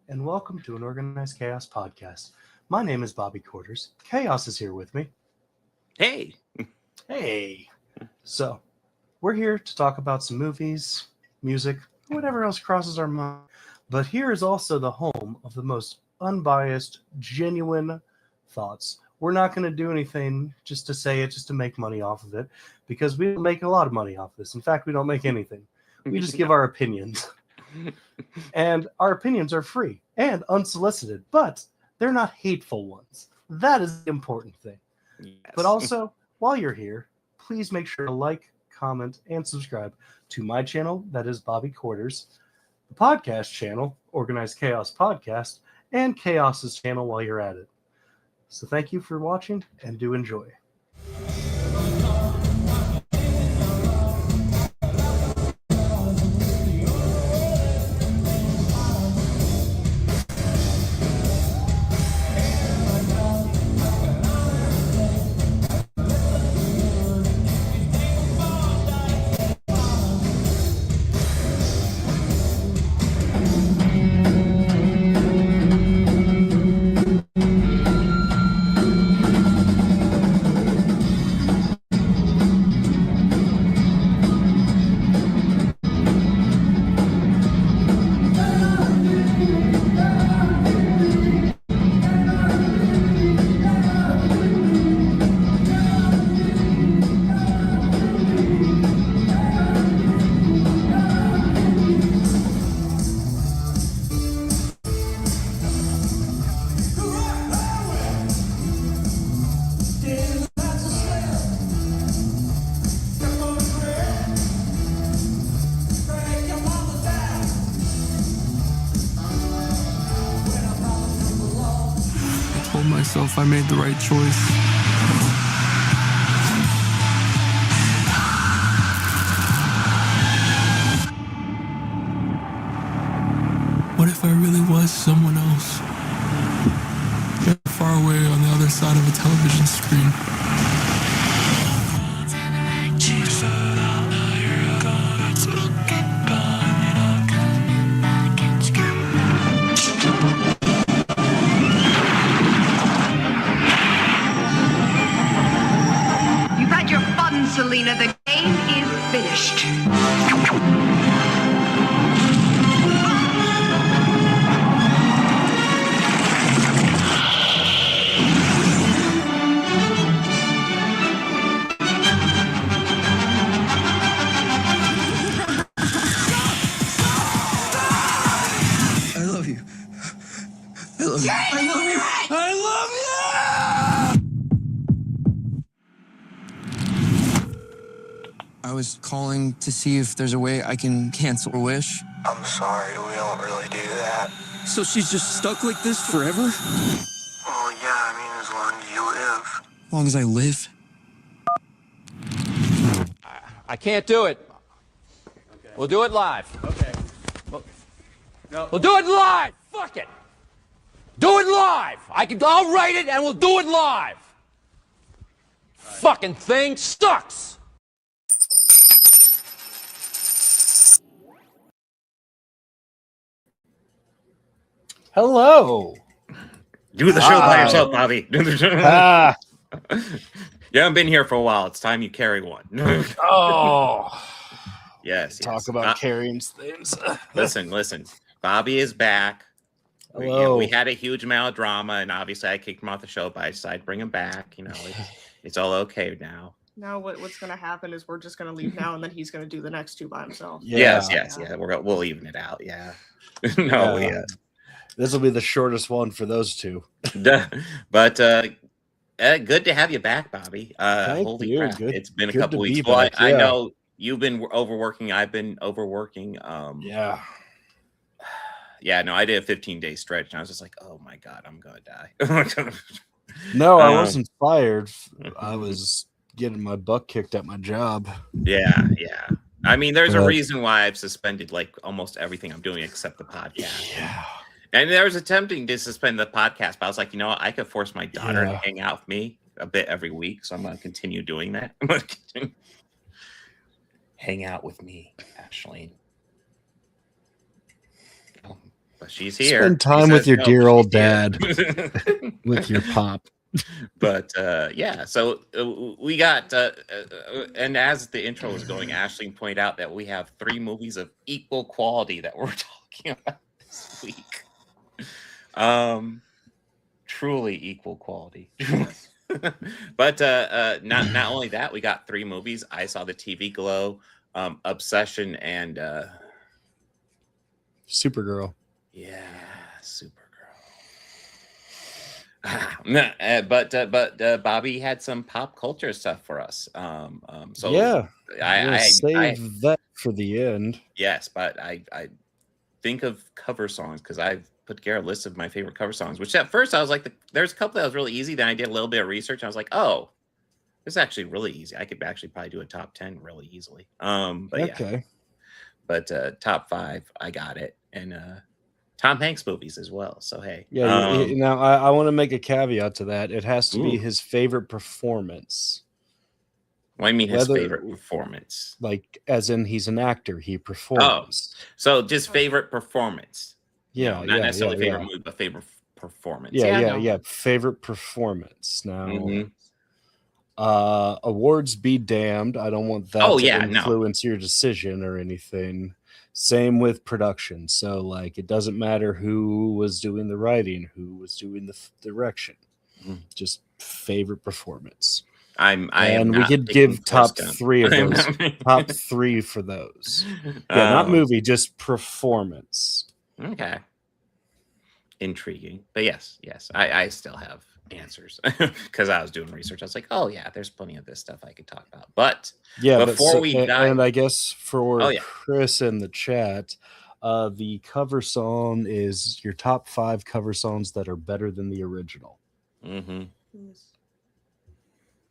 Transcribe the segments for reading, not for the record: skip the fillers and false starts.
and welcome to an Organized Chaos podcast. My name is Bobby Quarters. Chaos is here with me. Hey. Hey! So, we're here to talk about some movies, music, whatever else crosses our mind. But here is also the home of the most unbiased, genuine thoughts. We're not going to do anything just to say it, just to make money off of it, because we don't make a lot of money off this. In fact, we don't make anything. We just give our opinions. And our opinions are free and unsolicited, but they're not hateful ones. That is the important thing. Yes. But also, while you're here, please make sure to like, comment, and subscribe to my channel, that is Bobby Quarters, the podcast channel, Organized Chaos Podcast, and Chaos's channel while you're at it. So thank you for watching, and do enjoy. Told myself I made the right choice. What if I really was someone else? Far away on the other side of a television screen. You've had your fun, Selena. The game is finished. I love you. I love you. I love you. I love you! I was calling to see if there's a way I can cancel a wish. I'm sorry, we don't really do that. So she's just stuck like this forever? Well, yeah, I mean, as long as you live. As long as I live? I can't do it. Okay. We'll do it live. Okay. No. We'll do it live. Fuck it. Do it live. I'll write it and we'll do it live. Right. Fucking thing sucks. Hello! Do the show by yourself, Bobby. Ah. You haven't been here for a while. It's time you carry one. Oh! Yes. Talk about carrying things. Listen. Bobby is back. Hello. We had a huge amount of drama, and obviously I kicked him off the show, but I decided to bring him back. It's all okay now. Now what's going to happen is we're just going to leave now, and then he's going to do the next two by himself. Yeah. Yes. We'll even it out. Yeah. No. Yeah. This will be the shortest one for those two. But good to have you back, Bobby. Holy you. crap. Good, it's been a good couple to weeks. be back, I yeah. know you've been overworking. I've been overworking. Yeah. Yeah, no, I did a 15-day stretch, and I was just like, oh, my God, I'm going to die. No, I wasn't fired. I was getting my butt kicked at my job. Yeah. I mean, there's a reason why I've suspended, like, almost everything I'm doing except the podcast. Yeah. And there was attempting to suspend the podcast, but I was like, you know what? I could force my daughter to hang out with me a bit every week, so I'm going to continue doing that. I'm going to continue. Hang out with me, Ashlene. but she's here. Spend She time with says your no, dear but old she's here. dad. With your pop. But yeah, so we got, and as the intro was going, Ashlene pointed out that we have 3 movies of equal quality that we're talking about this week. Truly equal quality. But not only that, we got 3 movies. I saw the TV Glow, Obsession, and Supergirl. yeah, Supergirl. But Bobby had some pop culture stuff for us. So Yeah. I save that for the end. yes, but I think of cover songs because I've put together a list of my favorite cover songs. Which at first I was like, there's a couple that was really easy. Then I did a little bit of research. And I was like, oh, this is actually really easy. I could actually probably do a top 10 really easily. But Okay. yeah, but top 5, I got it, and Tom Hanks movies as well. So hey, Yeah. Now I want to make a caveat to that. It has to be Ooh. his favorite performance. What do you mean his Whether- favorite performance? Like, as in he's an actor, he performs. So just favorite performance. You Yeah, know, not necessarily favorite yeah. movie, but favorite performance. Yeah. Favorite performance. Now, Mhm. Awards be damned. I don't want that Oh, to yeah, no. influence your decision or anything. Same with production. So, like, it doesn't matter who was doing the writing, who was doing the direction. Mhm. Just favorite performance. I am And we not could picking give top Forrest Gump. 3 of I am those. not- Top 3 for those. Yeah, not Um, movie, just performance. Okay. Intriguing. But yes, I still have answers because I was doing research. I was like, oh yeah, there's plenty of this stuff I could talk about. But Yeah, before we dive, and I guess for Oh, yeah. Chris in the chat, the cover song is your top 5 cover songs that are better than the original. Mhm.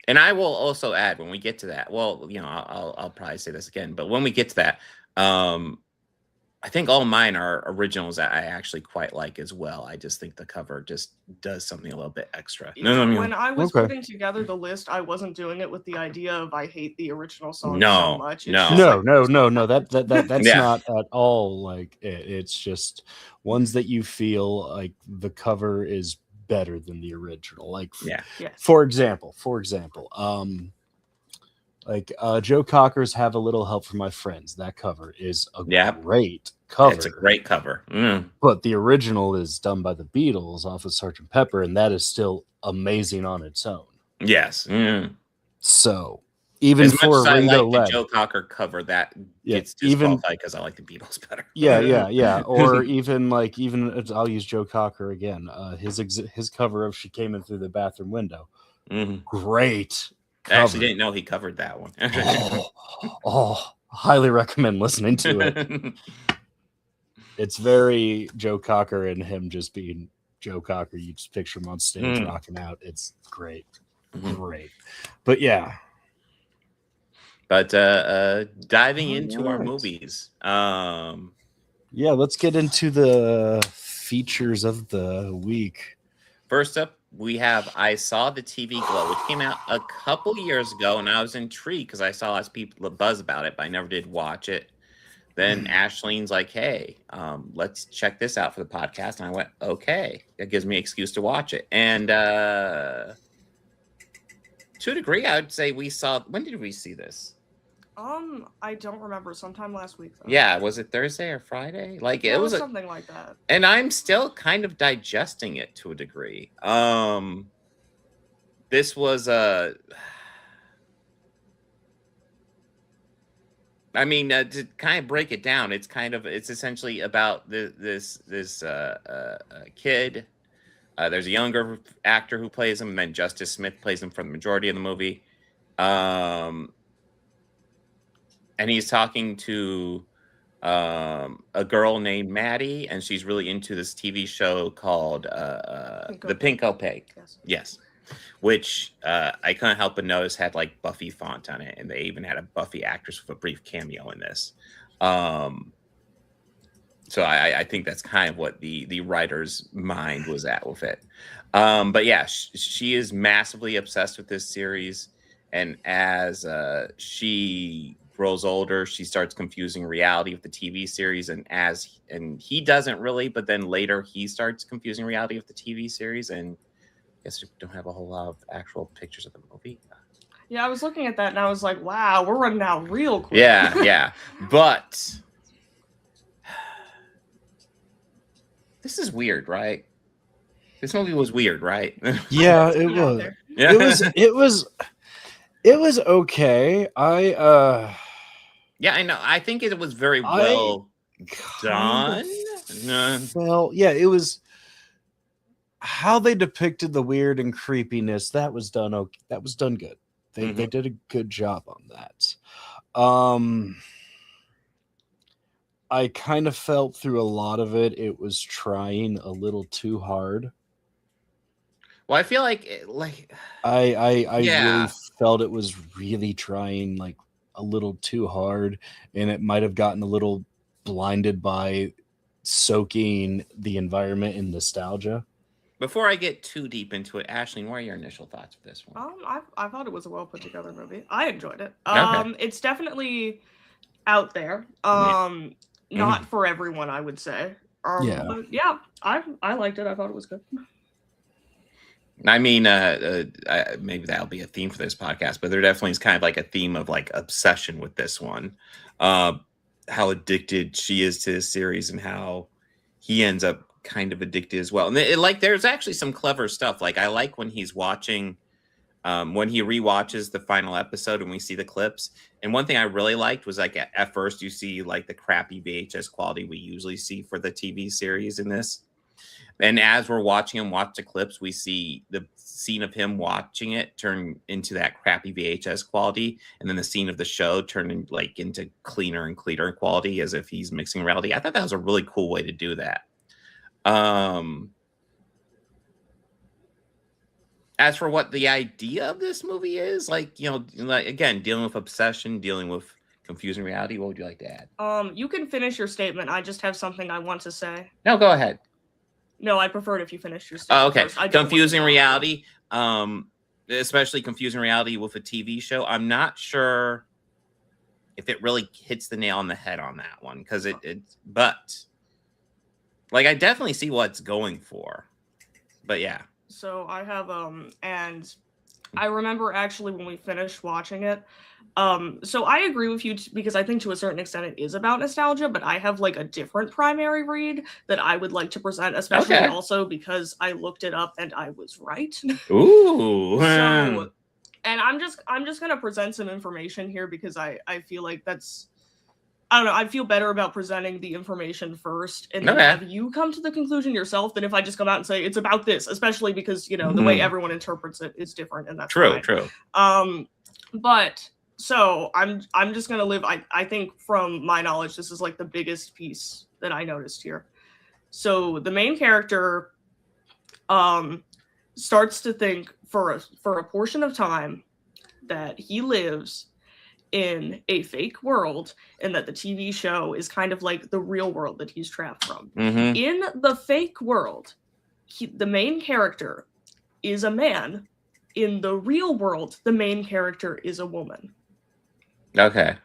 And I will also add when we get to that. Well, you know, I'll probably say this again, but when we get to that, I think all mine are originals that I actually quite like as well. I just think the cover just does something a little bit extra. When I was Okay. putting together the list, I wasn't doing it with the idea of I hate the original song No, so much. It's no. just No, like, no. That's Yeah. not at all like it. It's just ones that you feel like the cover is better than the original. Like, Yeah. yes. for example, Joe Cocker's "Have a Little Help from My Friends." That cover is a Yep. great cover. It's a great cover. But the original is done by the Beatles off of Sgt. Pepper, and that is still amazing on its own. Yes. So even As much for as I Ringo like the Lam, Joe Cocker cover, that Yeah, gets even- disqualified because I like the Beatles better. yeah, or even I'll use Joe Cocker again. His cover of "She Came In Through the Bathroom Window," Mhm. great. I actually cover. didn't know he covered that one. Highly recommend listening to it. It's very Joe Cocker and him just being Joe Cocker. You just picture him on stage rocking out. It's great. Great. But yeah. But diving into our Alright. movies. Yeah, let's get into the features of the week. First up, we have I Saw the TV Glow, which came out a couple years ago, and I was intrigued because I saw lots of people buzz about it, but I never did watch it. Then Ashlene's like, hey, let's check this out for the podcast. And I went, okay. That gives me an excuse to watch it. And to a degree, I would say we saw, when did we see this? I don't remember. Sometime last week, though. Yeah, was it Thursday or Friday? Like Yeah, it was something like that. and I'm still kind of digesting it to a degree. This was I mean, to kind of break it down, it's essentially about this kid. There's a younger actor who plays him, and then Justice Smith plays him for the majority of the movie. And he's talking to a girl named Maddie, and she's really into this TV show called The Pink Opaque. Yes. Which I couldn't help but notice had like Buffy font on it, and they even had a Buffy actress with a brief cameo in this. So I think that's kind of what the writer's mind was at with it. But yeah, she is massively obsessed with this series, and as she grows older, she starts confusing reality with the TV series, and he doesn't really, but then later he starts confusing reality with the TV series, and I guess we don't have a whole lot of actual pictures of the movie. Yeah, I was looking at that and I was like, wow, we're running out real quick. Yeah. But this is weird, right? This movie was weird, right? Yeah, it was. Yeah. It was okay. Yeah, I know. I think it was very well done. Well, yeah, it was how they depicted the weird and creepiness. That was done okay. That was done good. They did a good job on that. I kind of felt through a lot of it. It was trying a little too hard. Well, I feel like I really felt it was really trying like a little too hard, and it might have gotten a little blinded by soaking the environment in nostalgia. Before I get too deep into it, Ashlene, what are your initial thoughts of this one? I thought it was a well put together movie. I enjoyed it. Okay. It's definitely out there. Not for everyone, I would say. But yeah, I liked it. I thought it was good. I mean, maybe that'll be a theme for this podcast, but there definitely is kind of like a theme of like obsession with this one. How addicted she is to this series and how he ends up kind of addicted as well. And there's actually some clever stuff. Like I like when he's watching, when he rewatches the final episode and we see the clips. And one thing I really liked was like at first you see like the crappy VHS quality we usually see for the TV series in this. And as we're watching him watch the clips, we see the scene of him watching it turn into that crappy VHS quality, and then the scene of the show turn into cleaner and cleaner quality, as if he's mixing reality. I thought that was a really cool way to do that. As for what the idea of this movie is, again, dealing with obsession, dealing with confusing reality, what would you like to add? You can finish your statement. I just have something I want to say. No, go ahead. No, I preferred if you finished your statement. Oh, okay. First. Confusing reality, especially confusing reality with a TV show. I'm not sure if it really hits the nail on the head on that one, because but like I definitely see what it's going for. But yeah. So I have and I remember actually when we finished watching it. So I agree with you because I think to a certain extent it is about nostalgia, but I have like a different primary read that I would like to present, especially also because I looked it up and I was right. Ooh. So, and I'm just gonna present some information here because I feel like I don't know, I feel better about presenting the information first and then have you come to the conclusion yourself than if I just come out and say it's about this, especially because, the way everyone interprets it is different, and that's true. But so I'm just gonna live. I think from my knowledge, this is like the biggest piece that I noticed here. So the main character starts to think for a portion of time that he lives in a fake world and that the TV show is kind of like the real world that he's trapped from. In the fake world, the main character is a man. In the real world, the main character is a woman. Okay.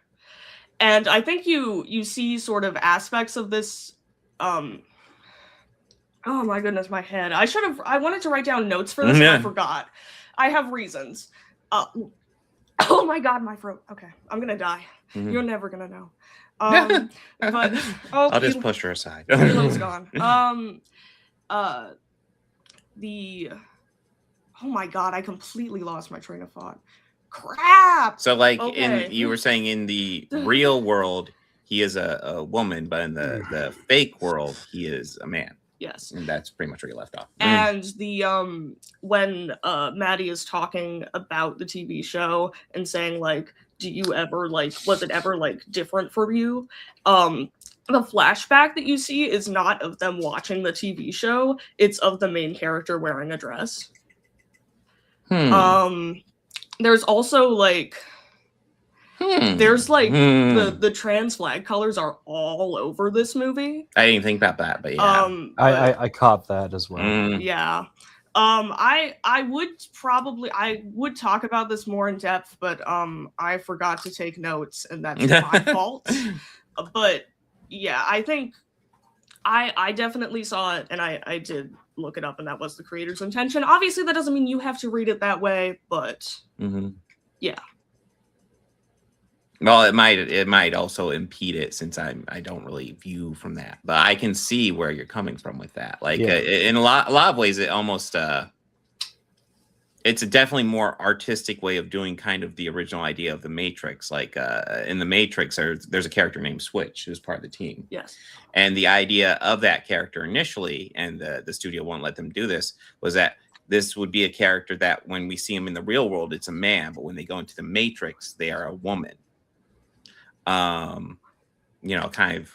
And I think you see sort of aspects of this. Oh my goodness, my head. I wanted to write down notes for this, but I forgot. I have reasons. Oh my god, my throat. Okay, I'm gonna die. You're never gonna know. But I'll just push her aside. Elo's gone. Oh my god, I completely lost my train of thought. Crap! So you were saying in the real world, he is a woman, but in the fake world, he is a man. Yes. And that's pretty much where you left off. And the when Maddie is talking about the TV show and saying do you ever was it ever different for you? The flashback that you see is not of them watching the TV show, it's of the main character wearing a dress. There's also there's the trans flag colors are all over this movie. I didn't think about that, but yeah. I caught that as well. Yeah. I would talk about this more in depth, but I forgot to take notes, and that's my fault. But yeah, I think I definitely saw it, and I did look it up, and that was the creator's intention. Obviously, that doesn't mean you have to read it that way, but yeah. Well, it might also impede it since I don't really view from that, but I can see where you're coming from with that. Like in a lot of ways, it almost it's a definitely more artistic way of doing kind of the original idea of the Matrix. Like in the Matrix, there's a character named Switch who's part of the team. Yes. And the idea of that character initially, and the studio won't let them do this, was that this would be a character that when we see him in the real world, it's a man, but when they go into the Matrix, they are a woman. You know, kind of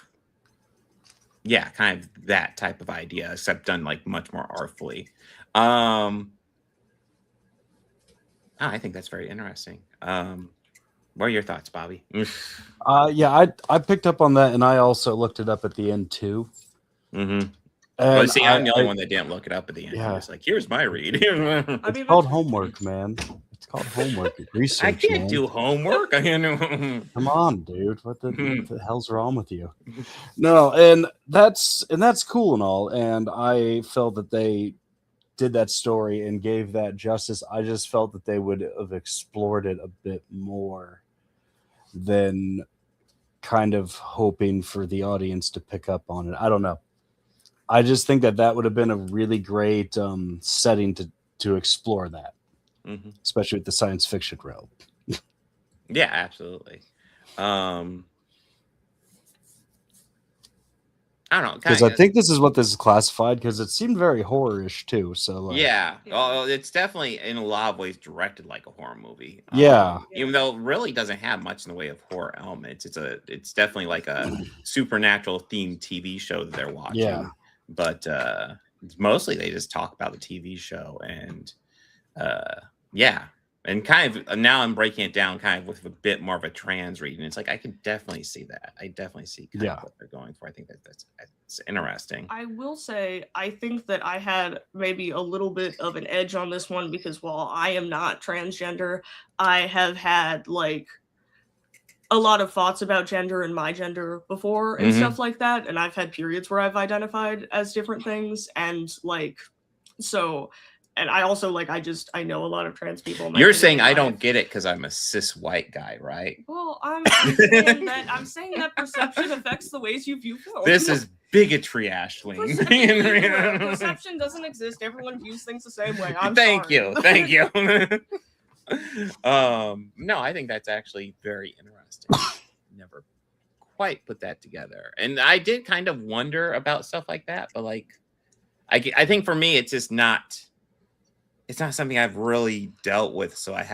that type of idea, except done like much more artfully. I think that's very interesting. What are your thoughts, Bobby? Yeah, I picked up on that, and I also looked it up at the end too. Well, see, I'm the only one that didn't look it up at the end. Yeah. It's like, here's my read. It's called homework, man. It's called homework. Research. I can't do homework. Come on, dude. What the hell's wrong with you? No, and that's cool and all. And I felt that they did that story and gave that justice. I just felt that they would have explored it a bit more than kind of hoping for the audience to pick up on it. I don't know. I just think that would have been a really great setting to explore that, especially with the science fiction realm. Yeah, absolutely. I don't know, because I think this is what this is classified, because it seemed very horror-ish too. So yeah, it's definitely in a lot of ways directed like a horror movie. Even though it really doesn't have much in the way of horror elements. It's definitely like a supernatural themed TV show that they're watching. Yeah, but mostly they just talk about the TV show, and and kind of now I'm breaking it down kind of with a bit more of a trans read, and it's like I can definitely see that. I definitely see kind of what they're going for. I think that's interesting. I will say I think that I had maybe a little bit of an edge on this one, because while I am not transgender, I have had like a lot of thoughts about gender and my gender before and stuff like that, and I've had periods where I've identified as different things, and like so. And I also like I know a lot of trans people. You're saying I don't get it because I'm a cis white guy, right? Well, I'm saying that perception affects the ways you view film. This is bigotry, Ashlene. Perception doesn't exist. Everyone views things the same way. Thank you. No, I think that's actually very interesting. Never quite put that together, and I did kind of wonder about stuff like that, but like, I think for me, it's just not. It's not something I've really dealt with, so I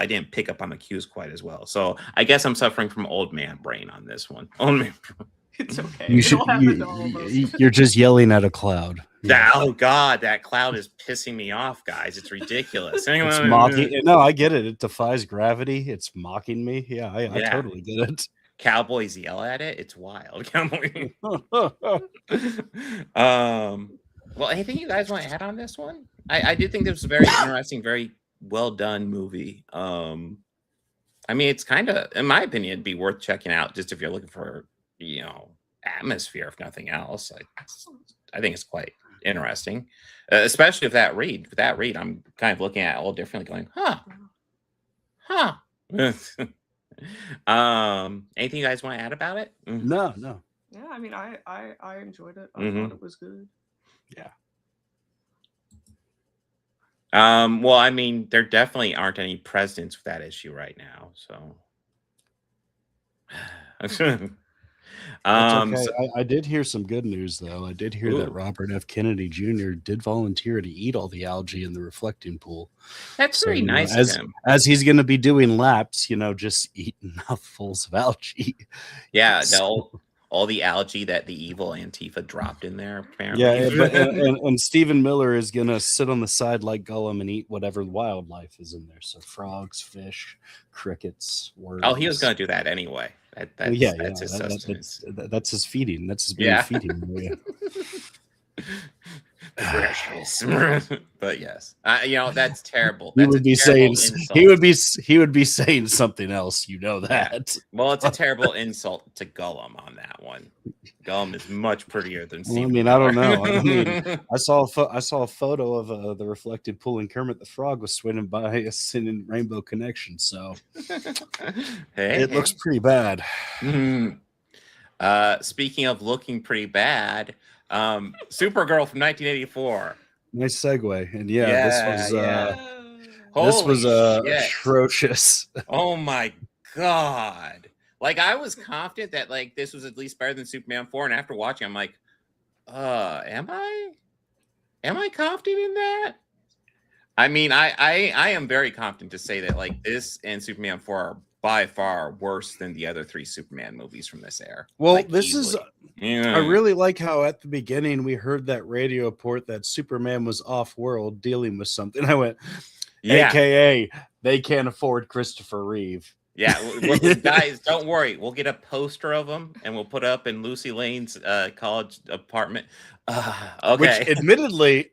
didn't pick up on the cues quite as well. So I guess I'm suffering from old man brain on this one. It's okay. You're just yelling at a cloud. Oh God, that cloud is pissing me off, guys. It's ridiculous. It's mocking. No, I get it. It defies gravity. It's mocking me. Yeah, I totally get it. Cowboys yell at it. It's wild. Well, anything you guys want to add on this one? I did think this was a very interesting, very well done movie. I mean, it's kind of, in my opinion, it'd be worth checking out just if you're looking for, atmosphere, if nothing else. I think it's quite interesting, especially with that read. With that read, I'm kind of looking at it all differently, going, huh. Anything you guys want to add about it? No. Yeah, I mean, I enjoyed it. I thought it was good. Yeah. Well, I mean, there definitely aren't any precedents with that issue right now, so. Okay. I did hear some good news, though. I did hear that Robert F. Kennedy Jr. did volunteer to eat all the algae in the reflecting pool. That's very nice of him. As he's going to be doing laps, just eating mouthfuls of algae. Yeah, all the algae that the evil Antifa dropped in there, apparently. Yeah, and Stephen Miller is going to sit on the side like Gollum and eat whatever wildlife is in there. So frogs, fish, crickets, worms. Oh, he was going to do that anyway. That's his sustenance. That's his feeding. That's his main feeding. precious. But yes, that's terrible. He That's would a be terrible saying insult. he would be saying something else. You know that. Well, it's a terrible insult to Gollum on that one. Gollum is much prettier than Well, I Steven. mean, I don't know. I mean, I saw a photo of the reflected pool, and Kermit the Frog was swimming by us in Rainbow Connection. So it looks pretty bad. Speaking of looking pretty bad, Supergirl from 1984. Nice segue, and this was atrocious. Oh my god! Like I was confident that like this was at least better than Superman 4, and after watching, I'm like, am I confident in that? I mean, I am very confident to say that like this and Superman 4 are by far worse than the other 3 Superman movies from this era. Well, like, this easily. I really like how at the beginning we heard that radio report that Superman was off-world dealing with something. I went, AKA, they can't afford Christopher Reeve. Yeah, guys, don't worry. We'll get a poster of him and we'll put it up in Lucy Lane's college apartment. Okay. Which, admittedly,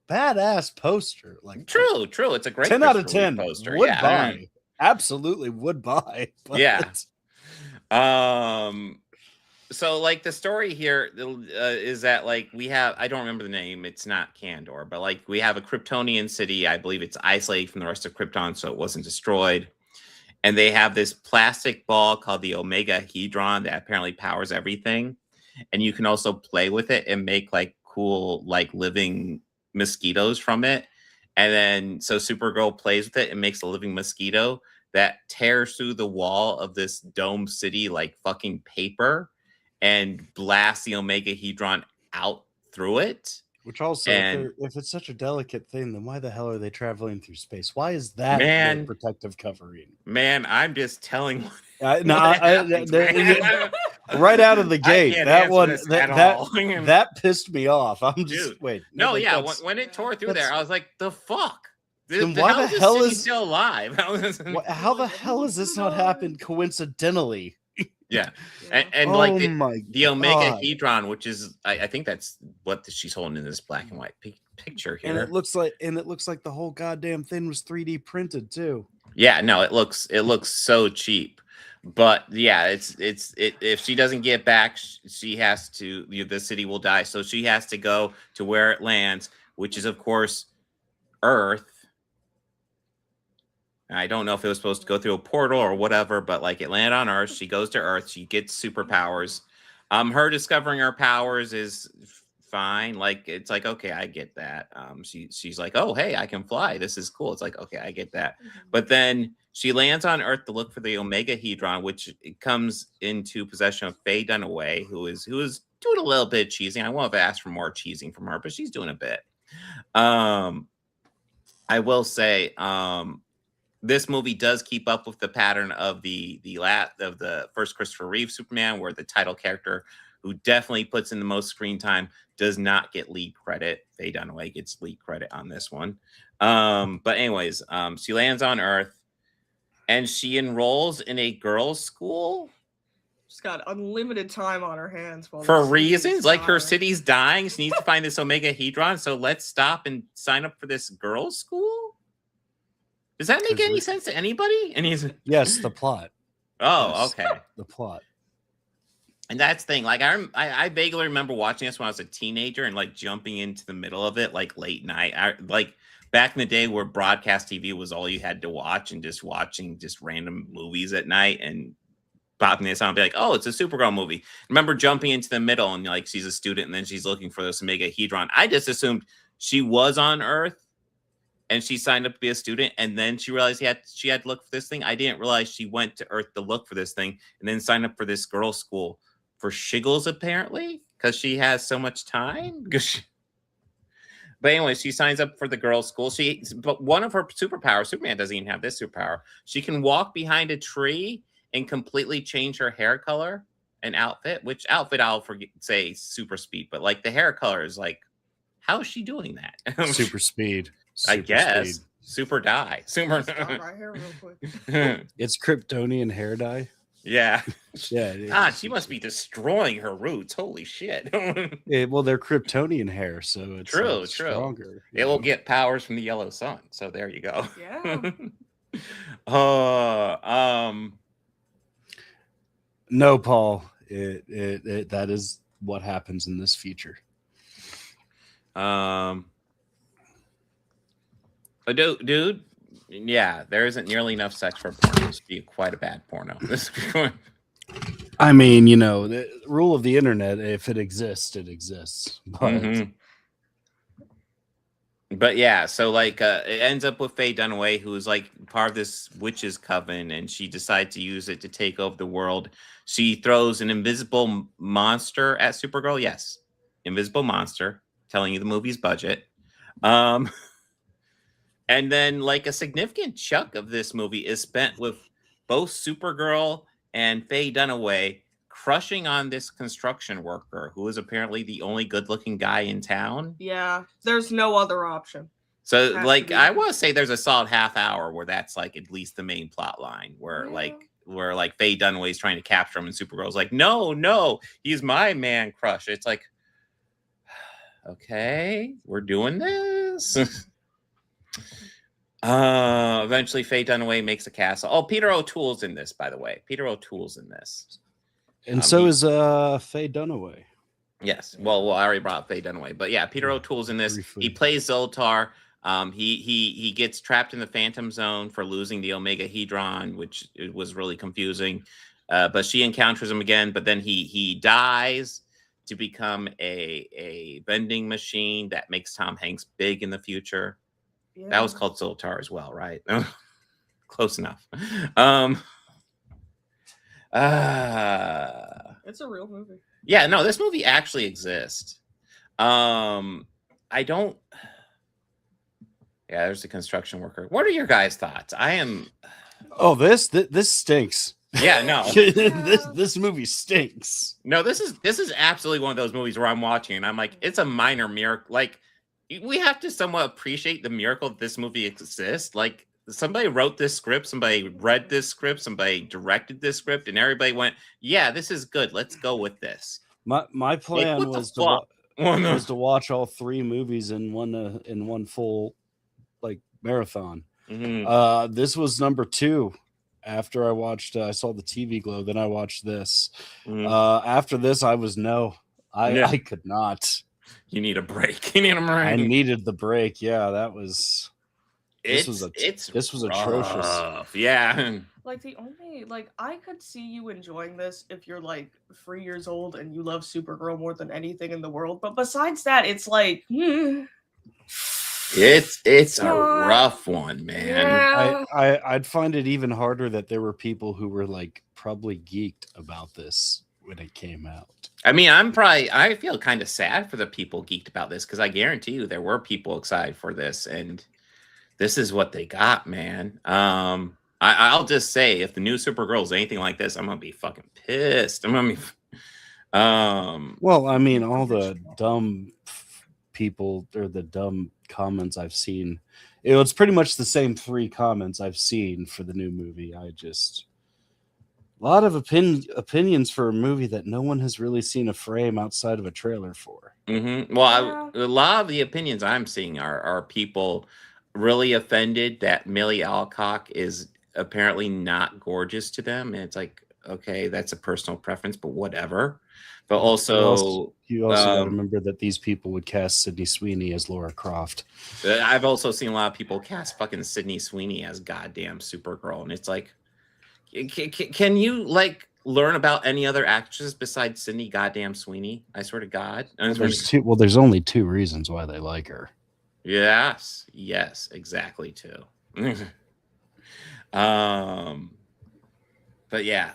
badass poster. Like true. It's a great 10 out of 10 poster. Would buy. Absolutely would buy. But... Yeah. So like the story here is that like we have, I don't remember the name, it's not Kandor, but like we have a Kryptonian city. I believe it's isolated from the rest of Krypton, so it wasn't destroyed. And they have this plastic ball called the Omega Hedron that apparently powers everything. And you can also play with it and make like cool like living mosquitoes from it. And then so Supergirl plays with it and makes a living mosquito that tears through the wall of this dome city like fucking paper and blasts the Omega Hedron out through it. Which also, if it's such a delicate thing, then why the hell are they traveling through space? Why is that their protective covering? Man, I'm just telling. Right out of the gate, that pissed me off. I'm just wait. No, yeah, when it tore through there, I was like, the fuck. Then why the hell is still alive? How the hell has this not happened coincidentally? Yeah, and like the Omega Hedron, which is I think that's what she's holding in this black and white picture here. And it looks like the whole goddamn thing was 3D printed too. Yeah, no, it looks so cheap. But yeah, it's if she doesn't get back, she has to. The city will die, so she has to go to where it lands, which is of course Earth. I don't know if it was supposed to go through a portal or whatever, but like it landed on Earth. She goes to Earth. She gets superpowers. Her discovering her powers is fine. Like it's like, okay, I get that. She's like, oh, hey, I can fly. This is cool. It's like, okay, I get that. But then she lands on Earth to look for the Omega Hedron, which comes into possession of Faye Dunaway, who is doing a little bit of cheesing. I won't have asked for more cheesing from her, but she's doing a bit. I will say, this movie does keep up with the pattern of the first Christopher Reeve Superman, where the title character, who definitely puts in the most screen time, does not get lead credit. Faye Dunaway gets lead credit on this one. But anyways, she lands on Earth, and she enrolls in a girls' school. She's got unlimited time on her hands for reasons like her city's dying. She needs to find this Omega Hedron, so let's stop and sign up for this girls' school. Does that make any sense to anybody? And he's yes, the plot. Oh, okay. The plot. And that's the thing. Like I vaguely remember watching this when I was a teenager and like jumping into the middle of it like late night. Like back in the day where broadcast TV was all you had to watch and just watching just random movies at night and popping this on and be like, oh, it's a Supergirl movie. I remember jumping into the middle and like she's a student and then she's looking for this Omega Hedron. I just assumed she was on Earth. And she signed up to be a student, and then she realized she had to look for this thing. I didn't realize she went to Earth to look for this thing, and then signed up for this girls' school for shiggles, apparently, because she has so much time. But anyway, she signs up for the girls' school. But one of her superpowers, Superman doesn't even have this superpower. She can walk behind a tree and completely change her hair color and outfit. Which outfit I'll say super speed, but like the hair color is like, how is she doing that? Super speed. I guess. Super dye. Super. My hair real quick. It's Kryptonian hair dye. Yeah. Yeah. God, she must be destroying her roots. Holy shit. Well, they're Kryptonian hair, so it's True. stronger. It will get powers from the yellow sun. So there you go. Yeah. No, Paul. That is what happens in this future. Dude, yeah, there isn't nearly enough sex for porno. This would be quite a bad porno. I mean, the rule of the internet: if it exists, it exists. But But yeah, so like it ends up with Faye Dunaway, who's like part of this witches coven, and she decides to use it to take over the world. She throws an invisible monster at Supergirl. Yes, invisible monster, telling you the movie's budget. And then like a significant chunk of this movie is spent with both Supergirl and Faye Dunaway crushing on this construction worker who is apparently the only good-looking guy in town. Yeah, there's no other option. So like I want to say there's a solid half hour where that's like at least the main plot line where like Faye Dunaway's trying to capture him and Supergirl's like, no, he's my man crush. It's like, okay, we're doing this. Eventually Faye Dunaway makes a castle. Oh, Peter O'Toole's in this, by the way. Peter O'Toole's in this. And so is Faye Dunaway. Yes. Well, I already brought up Faye Dunaway, but yeah, Peter O'Toole's in this. Briefly. He plays Zoltar. He gets trapped in the Phantom Zone for losing the Omega Hedron, which it was really confusing. But she encounters him again, but then he dies to become a vending machine that makes Tom Hanks big in the future. Yeah. That was called Zoltar as well, right? Close enough. It's a real movie. Yeah, no, this movie actually exists. I don't. Yeah, there's the construction worker. What are your guys' thoughts? I am. Oh, this stinks. Yeah, no. this movie stinks. No, this is absolutely one of those movies where I'm watching and I'm like, it's a minor miracle. Like, we have to somewhat appreciate the miracle that this movie exists. Like, somebody wrote this script, somebody read this script, somebody directed this script, and everybody went, yeah, this is good. Let's go with this. My plan was to watch all three movies in one full like marathon. Mm-hmm. This was number 2. After I saw the TV Glow, then I watched this. Mm-hmm. After this, I could not. You need a break. You need a break. I needed the break. Yeah, that was. This was atrocious. Yeah. Like I could see you enjoying this if you're like 3 years old and you love Supergirl more than anything in the world. But besides that, it's like it's a rough one, man. Yeah. I'd find it even harder that there were people who were like probably geeked about this when it came out. I mean, I feel kind of sad for the people geeked about this because I guarantee you there were people excited for this, and this is what they got, man. I'll just say, if the new Supergirl is anything like this, I'm gonna be fucking pissed. I'm gonna be. Well, I mean, all the dumb people or the dumb comments I've seen, it's pretty much the same 3 comments I've seen for the new movie. A lot of opinions for a movie that no one has really seen a frame outside of a trailer for. Mm-hmm. Well, a lot of the opinions I'm seeing are people really offended that Millie Alcock is apparently not gorgeous to them, and it's like, okay, that's a personal preference, but whatever. But also you also got to remember that these people would cast Sydney Sweeney as Laura Croft. I've also seen a lot of people cast fucking Sydney Sweeney as goddamn Supergirl, and it's like, can you like learn about any other actress besides Sydney goddamn Sweeney? I swear to God. There's only 2 reasons why they like her. Yes, exactly 2. But yeah,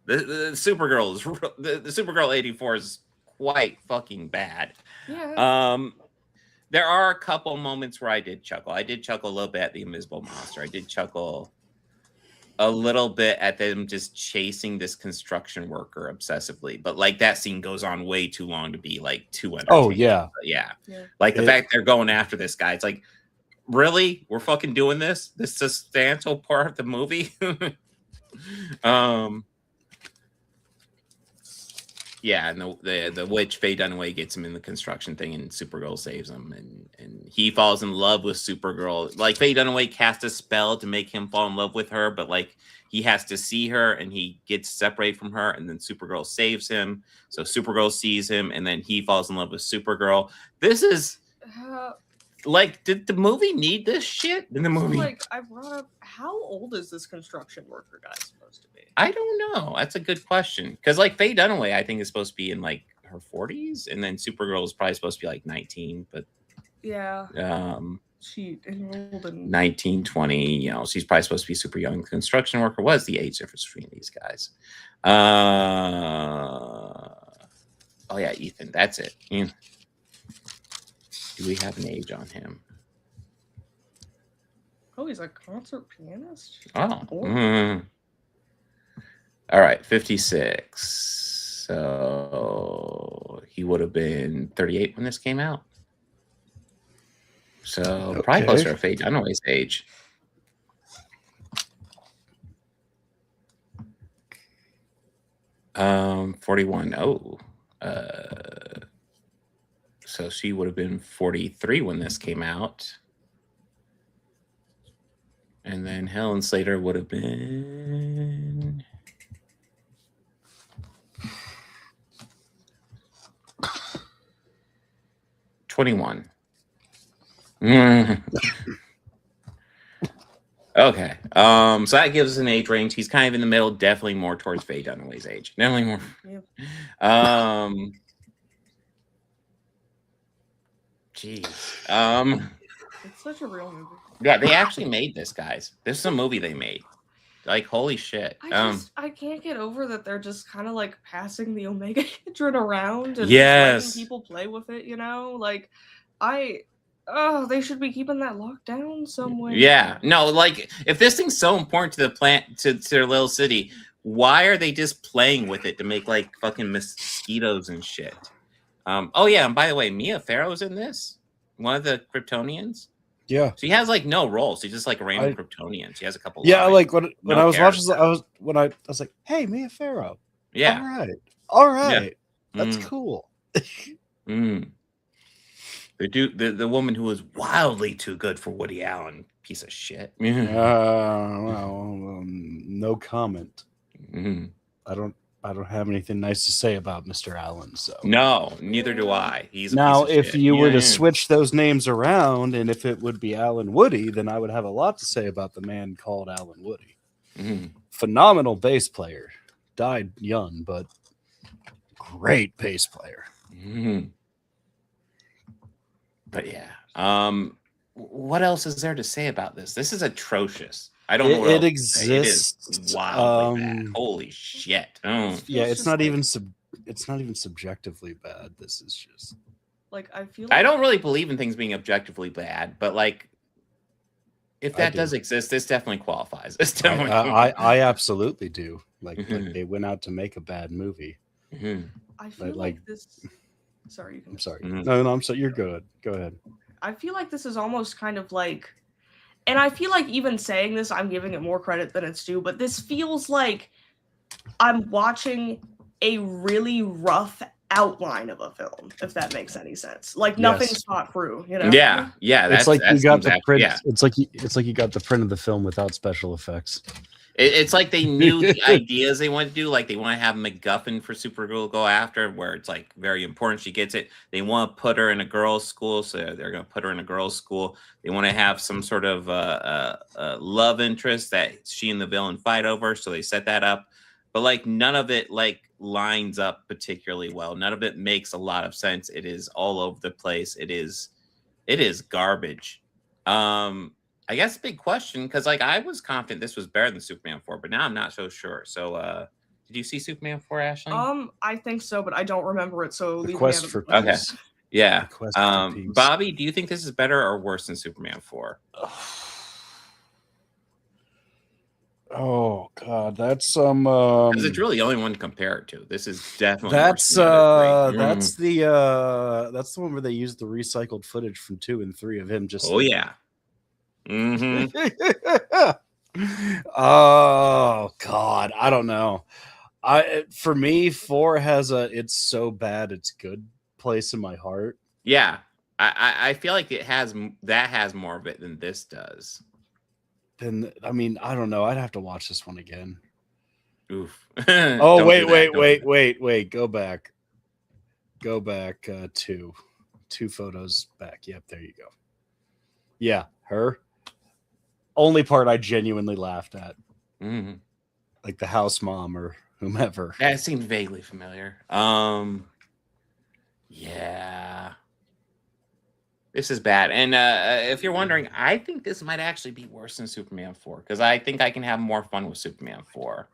the Supergirl is the Supergirl 84 is quite fucking bad. Yeah. There are a couple moments where I did chuckle. I did chuckle a little bit at the Invisible Monster. I did chuckle a little bit at them just chasing this construction worker obsessively, but like that scene goes on way too long to be like too entertaining. Oh yeah. Like the fact they're going after this guy, it's like, really, we're fucking doing this substantial part of the movie. Yeah, and the witch Faye Dunaway gets him in the construction thing, and Supergirl saves him, and he falls in love with Supergirl. Like Faye Dunaway cast a spell to make him fall in love with her, but like he has to see her, and he gets separated from her, and then Supergirl saves him. So Supergirl sees him, and then he falls in love with Supergirl. This is like, did the movie need this shit? In the movie, like I brought up, how old is this construction worker guy supposed to be? I don't know. That's a good question. Because like Faye Dunaway, I think is supposed to be in like her 40s, and then Supergirl is probably supposed to be like 19. But yeah, she enrolled in 19, 20. You know, she's probably supposed to be super young. The construction worker was the age difference between these guys. Oh yeah, Ethan. That's it. Do we have an age on him? Oh, he's a concert pianist. Oh. All right, 56. So he would have been 38 when this came out. So probably closer to Faye Dunaway's age. Um, 41. Oh. So she would have been 43 when this came out. And then Helen Slater would have been 21. Okay. So that gives us an age range. He's kind of in the middle, definitely more towards Faye Dunaway's age. Definitely more. Yep. Jeez. It's such a real movie. Yeah, they actually made this, guys. This is a movie they made. Like, holy shit. I can't get over that they're just kind of like passing the Omega Hydron around and Yes. letting people play with it, you know? Like, they should be keeping that locked down somewhere. Yeah. No, like, if this thing's so important to the plant, to their little city, why are they just playing with it to make, like, fucking mosquitoes and shit? Oh, yeah, and by the way, Mia Farrow's in this. One of the Kryptonians. Yeah. She has like no role. She's just like a random Kryptonian. She has a couple. Yeah, lines. like when No I was character. watching, I was like, hey, Mia Farrow. Yeah. All right. Yeah. That's cool. The woman who was wildly too good for Woody Allen, piece of shit. No comment. I don't have anything nice to say about Mr. Allen. So No, neither do I. He's a now, piece of if shit. you were to switch those names around, and if it would be Alan Woody, then I would have a lot to say about the man called Alan Woody. Phenomenal bass player, died young, but great bass player. But yeah, what else is there to say about this? This is atrocious. I don't know. It exists. It is wildly bad. Holy shit! Yeah, it's not even subjectively bad. This is just like I feel. I don't really believe in things being objectively bad, but like, if that does exist, this definitely qualifies. This definitely. I absolutely do. Like they went out to make a bad movie. I feel like this. Sorry, you can. I'm sorry. No, I'm sorry. You're good. Go ahead. I feel like this is almost kind of like. And I feel like even saying this, I'm giving it more credit than it's due, but this feels like I'm watching a really rough outline of a film, if that makes any sense. Like nothing's thought through, you know? Yeah. It's like you got the print. Yeah. It's like you got the print of the film without special effects. It's like they knew the ideas they wanted to do. Like they want to have MacGuffin for Supergirl to go after, where it's like very important. She gets it. They want to put her in a girls' school, so they're going to put her in a girls' school. They want to have some sort of love interest that she and the villain fight over, so they set that up. But like none of it like lines up particularly well. None of it makes a lot of sense. It is all over the place. It is garbage. I guess big question, because like I was confident this was better than Superman 4, but now I'm not so sure. So did you see Superman 4, Ashlene? I think so, but I don't remember it. So leave Quest me for out of Okay. Yeah. Quest for Peace. Bobby, do you think this is better or worse than Superman 4? Oh God, that's some. Because it's really the only one to compare it to. This is definitely That's worse than the other three. that's the one where they used the recycled footage from 2 and 3 of him just. Oh yeah. Mm-hmm. Oh God, I don't know. For me, 4 has a "it's so bad it's good" place in my heart. Yeah, I feel like it has that has more of it than this does. Then I mean, I don't know. I'd have to watch this one again. Oof. Oh Don't do that, don't do that. wait. Go back. Two photos back. Yep, there you go. Yeah, her. Only part I genuinely laughed at, Mhm. like the house mom or whomever. That seemed vaguely familiar. Yeah. This is bad. And if you're wondering, I think this might actually be worse than Superman 4 because I think I can have more fun with Superman 4.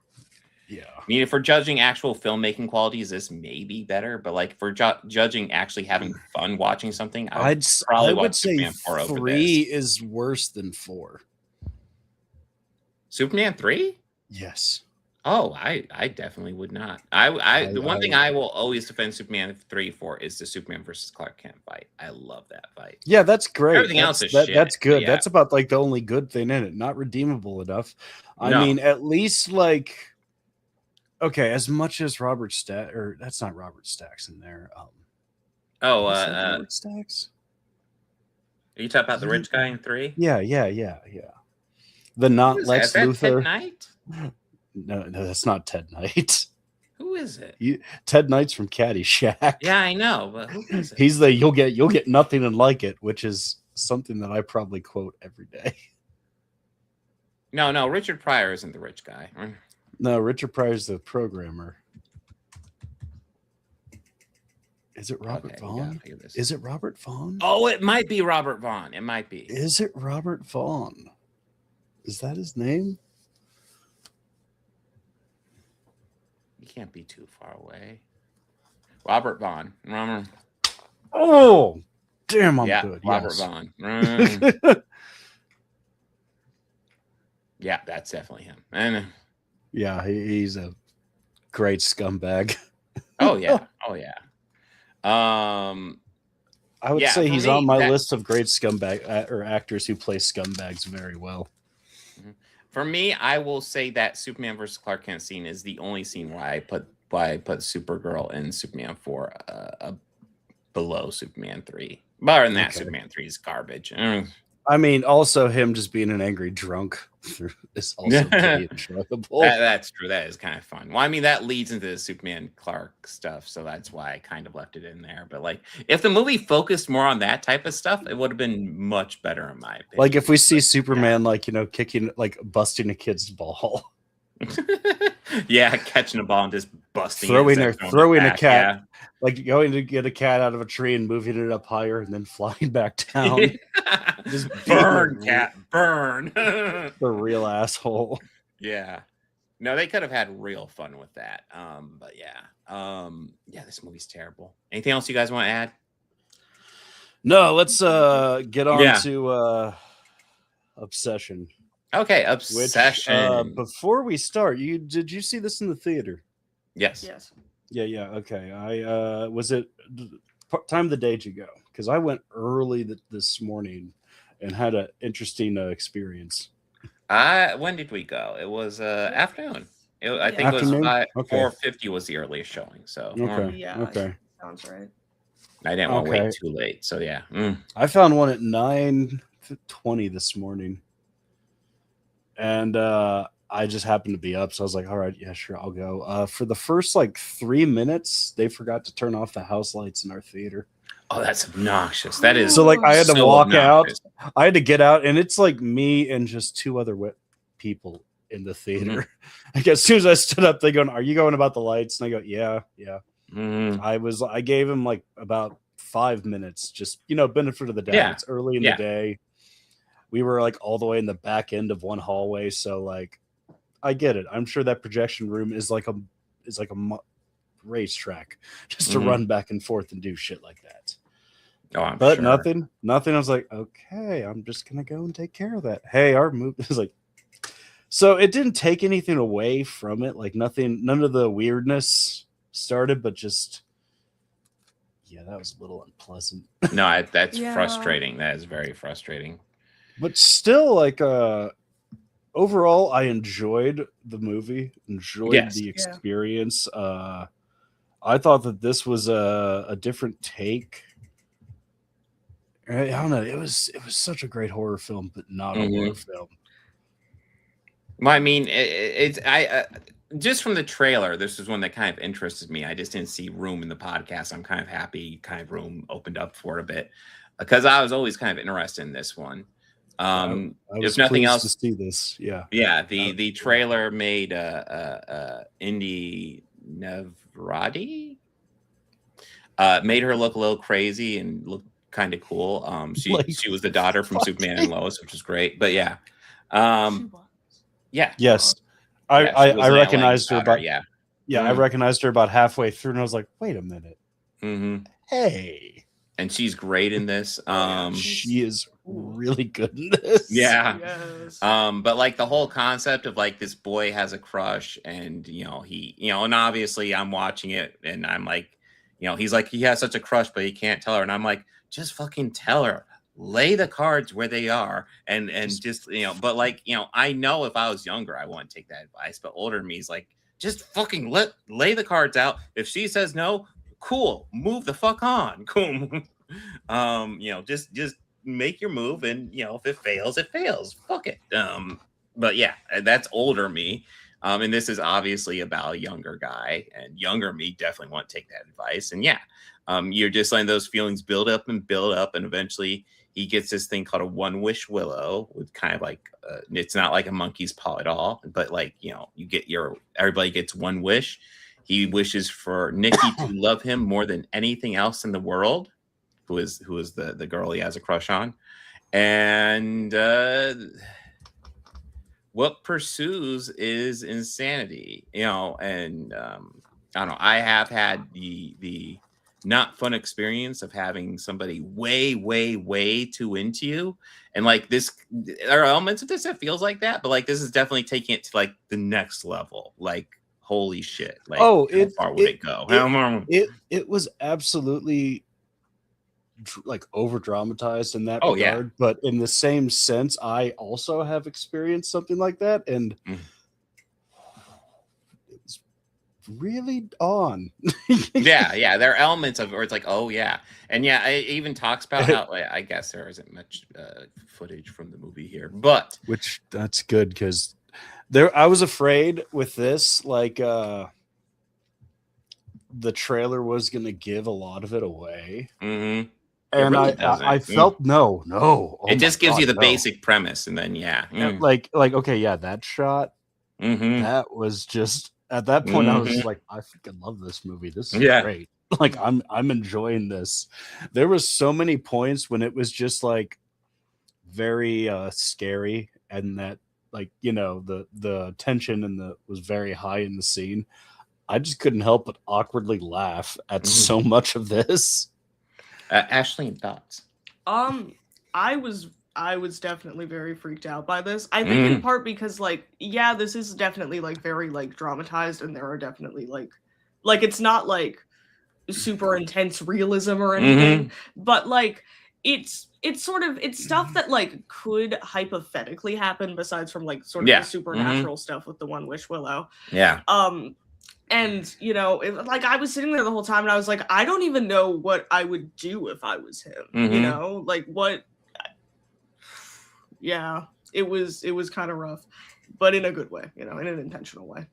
Yeah. I mean, if we're judging actual filmmaking qualities, this may be better. But like, if we're judging actually having fun watching something, I would probably watch say Superman 4 over 3 this. is worse than 4. Superman 3? Yes. Oh, I definitely would not. The one thing I will always defend Superman 3 for is the Superman versus Clark Kent fight. I love that fight. Yeah, that's great. Everything else is shit, that's good. yeah. That's about like the only good thing in it. Not redeemable enough. I No. mean, at least like, okay, as much as Robert Stack, or that's not Robert Stack's in there. Robert Stack's. Are you talking about the rich guy in 3? Yeah. The not Is Lex that Luthor. Ted Knight? No, that's not Ted Knight. Who is it? Ted Knight's from Caddyshack. Yeah, I know, but who is it? He's the you'll get nothing and like it, which is something that I probably quote every day. No, Richard Pryor isn't the rich guy. No, Richard Pryor's the programmer. Is it Robert Vaughn? Is it Robert Vaughn? Oh, it might be Robert Vaughn. It might be. Is it Robert Vaughn? Is that his name? You can't be too far away. Robert Vaughn. Oh, damn, I'm yeah, good. Robert Yes. Vaughn. Yeah, that's definitely him. And yeah, he's a great scumbag. oh yeah. I would Yeah, say for he's me, on my that- list of great scumbag or actors who play scumbags very well. For me, I will say that Superman versus Clark Kent scene is the only scene where I put Supergirl and Superman 4 below Superman 3. But other than that, Okay. Superman 3 is garbage. I mean, also him just being an angry drunk is also pretty enjoyable. That's true. That is kind of fun. Well, I mean, that leads into the Superman Clark stuff, so that's why I kind of left it in there. But like, if the movie focused more on that type of stuff, it would have been much better in my opinion. Like if we see Superman, kicking, like busting a kid's ball, yeah, catching a ball and just busting, throwing a cat, yeah. like going to get a cat out of a tree and moving it up higher and then flying back down. Just Burn, cat, burn. The real asshole. Yeah. No, they could have had real fun with that. But yeah. This movie's terrible. Anything else you guys want to add? No, let's get on to Obsession. Okay, Obsession. Which, before we start, did you see this in the theater? Yes. Yeah. Okay. Was it time of the day to go? Because I went early this morning and had an interesting experience. When did we go? It was afternoon. I think Afternoon? it was Okay. 4:50 was the earliest showing. So Okay. Sounds right. I didn't want to wait too late. So yeah. I found one at 9:20 this morning, and I just happened to be up, so I was like, "All right, yeah, sure, I'll go." For the first 3 minutes, they forgot to turn off the house lights in our theater. Oh, that's obnoxious. That is so. I had to so walk obnoxious. out. I had to get out, and it's like me and just 2 other people in the theater. Like as soon as I stood up, they going, "Are you going about the lights?" And I go, "Yeah." I gave him about 5 minutes, just benefit of the doubt. Yeah. It's early in the day. We were all the way in the back end of one hallway, so I get it. I'm sure that projection room is like a racetrack just to run back and forth and do shit like that. Oh, I'm but sure. nothing. I was like, okay, I'm just gonna go and take care of that. Hey, our movie is so it didn't take anything away from it. None of the weirdness started, but just that was a little unpleasant. No, that's frustrating. That is very frustrating. But still, overall, I enjoyed the movie, enjoyed Yes. the experience. I thought that this was a different take. I don't know. It was such a great horror film, but not a horror film. Well, I mean, I just from the trailer, this is one that kind of interested me. I just didn't see room in the podcast. I'm kind of happy, kind of room opened up for it a bit because I was always kind of interested in this one. I was if nothing pleased else, to see this. Yeah. The trailer made Indy Nevrati made her look a little crazy and look kind of cool. She was the daughter from Superman and Lois, which is great. But yeah. Yes. I recognized her about I recognized her about halfway through, and I was like, wait a minute. Hey. And she's great in this. She is really good in this. Yeah. Yes. But like the whole concept of like this boy has a crush, and and obviously I'm watching it and I'm like, he's like, he has such a crush, but he can't tell her. And I'm like, just fucking tell her. Lay the cards where they are, and just but like I know if I was younger I wouldn't take that advice, but older me is like, just fucking lay the cards out. If she says no, cool, move the fuck on. Cool. Just make your move, and if it fails, fuck it. But yeah, that's older me. And this is obviously about a younger guy, and younger me definitely won't take that advice. And yeah, you're just letting those feelings build up, and eventually he gets this thing called a one wish willow, with kind of like it's not like a monkey's paw at all, but like everybody gets one wish. He wishes for Nikki to love him more than anything else in the world, who is the girl he has a crush on, and what pursues is insanity, and I don't know. I have had the not fun experience of having somebody way, way, way too into you. And like this, there are elements of this that feels like that, but like this is definitely taking it to like the next level. Like, holy shit. Like, how far would it go? It was absolutely like over dramatized in that regard. Yeah. But in the same sense, I also have experienced something like that. And really on. yeah, there are elements of where it's like, oh yeah, and yeah, it even talks about how I guess there isn't much footage from the movie here, but which that's good because I was afraid with this, like the trailer was gonna give a lot of it away. And really I felt no. It just gives you the basic premise, and then like okay, that shot that was just. At that point, I was like, I freaking love this movie. This is great. Like, I'm enjoying this. There was so many points when it was just like very scary, and that like the tension and was very high in the scene. I just couldn't help but awkwardly laugh at so much of this. Ashlene, thoughts? I was definitely very freaked out by this. I think in part because like, yeah, this is definitely like very like dramatized, and there are definitely like it's not like super intense realism or anything, but like it's stuff that like could hypothetically happen besides from like sort of the supernatural stuff with the one wish willow. Yeah. And like I was sitting there the whole time and I was like, I don't even know what I would do if I was him. Like what. Yeah, it was kind of rough, but in a good way, in an intentional way.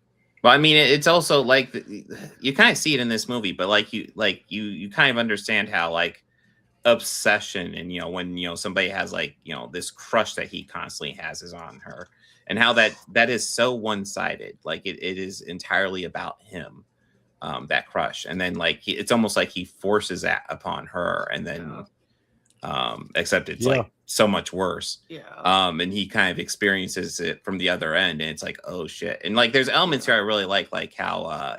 Well, I mean, it's also like you kind of see it in this movie, but like you kind of understand how like obsession and when somebody has like this crush that he constantly has is on her, and how that is so one-sided. Like it is entirely about him, that crush, and then like it's almost like he forces that upon her, and then except it's like so much worse. And he kind of experiences it from the other end, and it's like, oh shit. And like there's elements here I really like how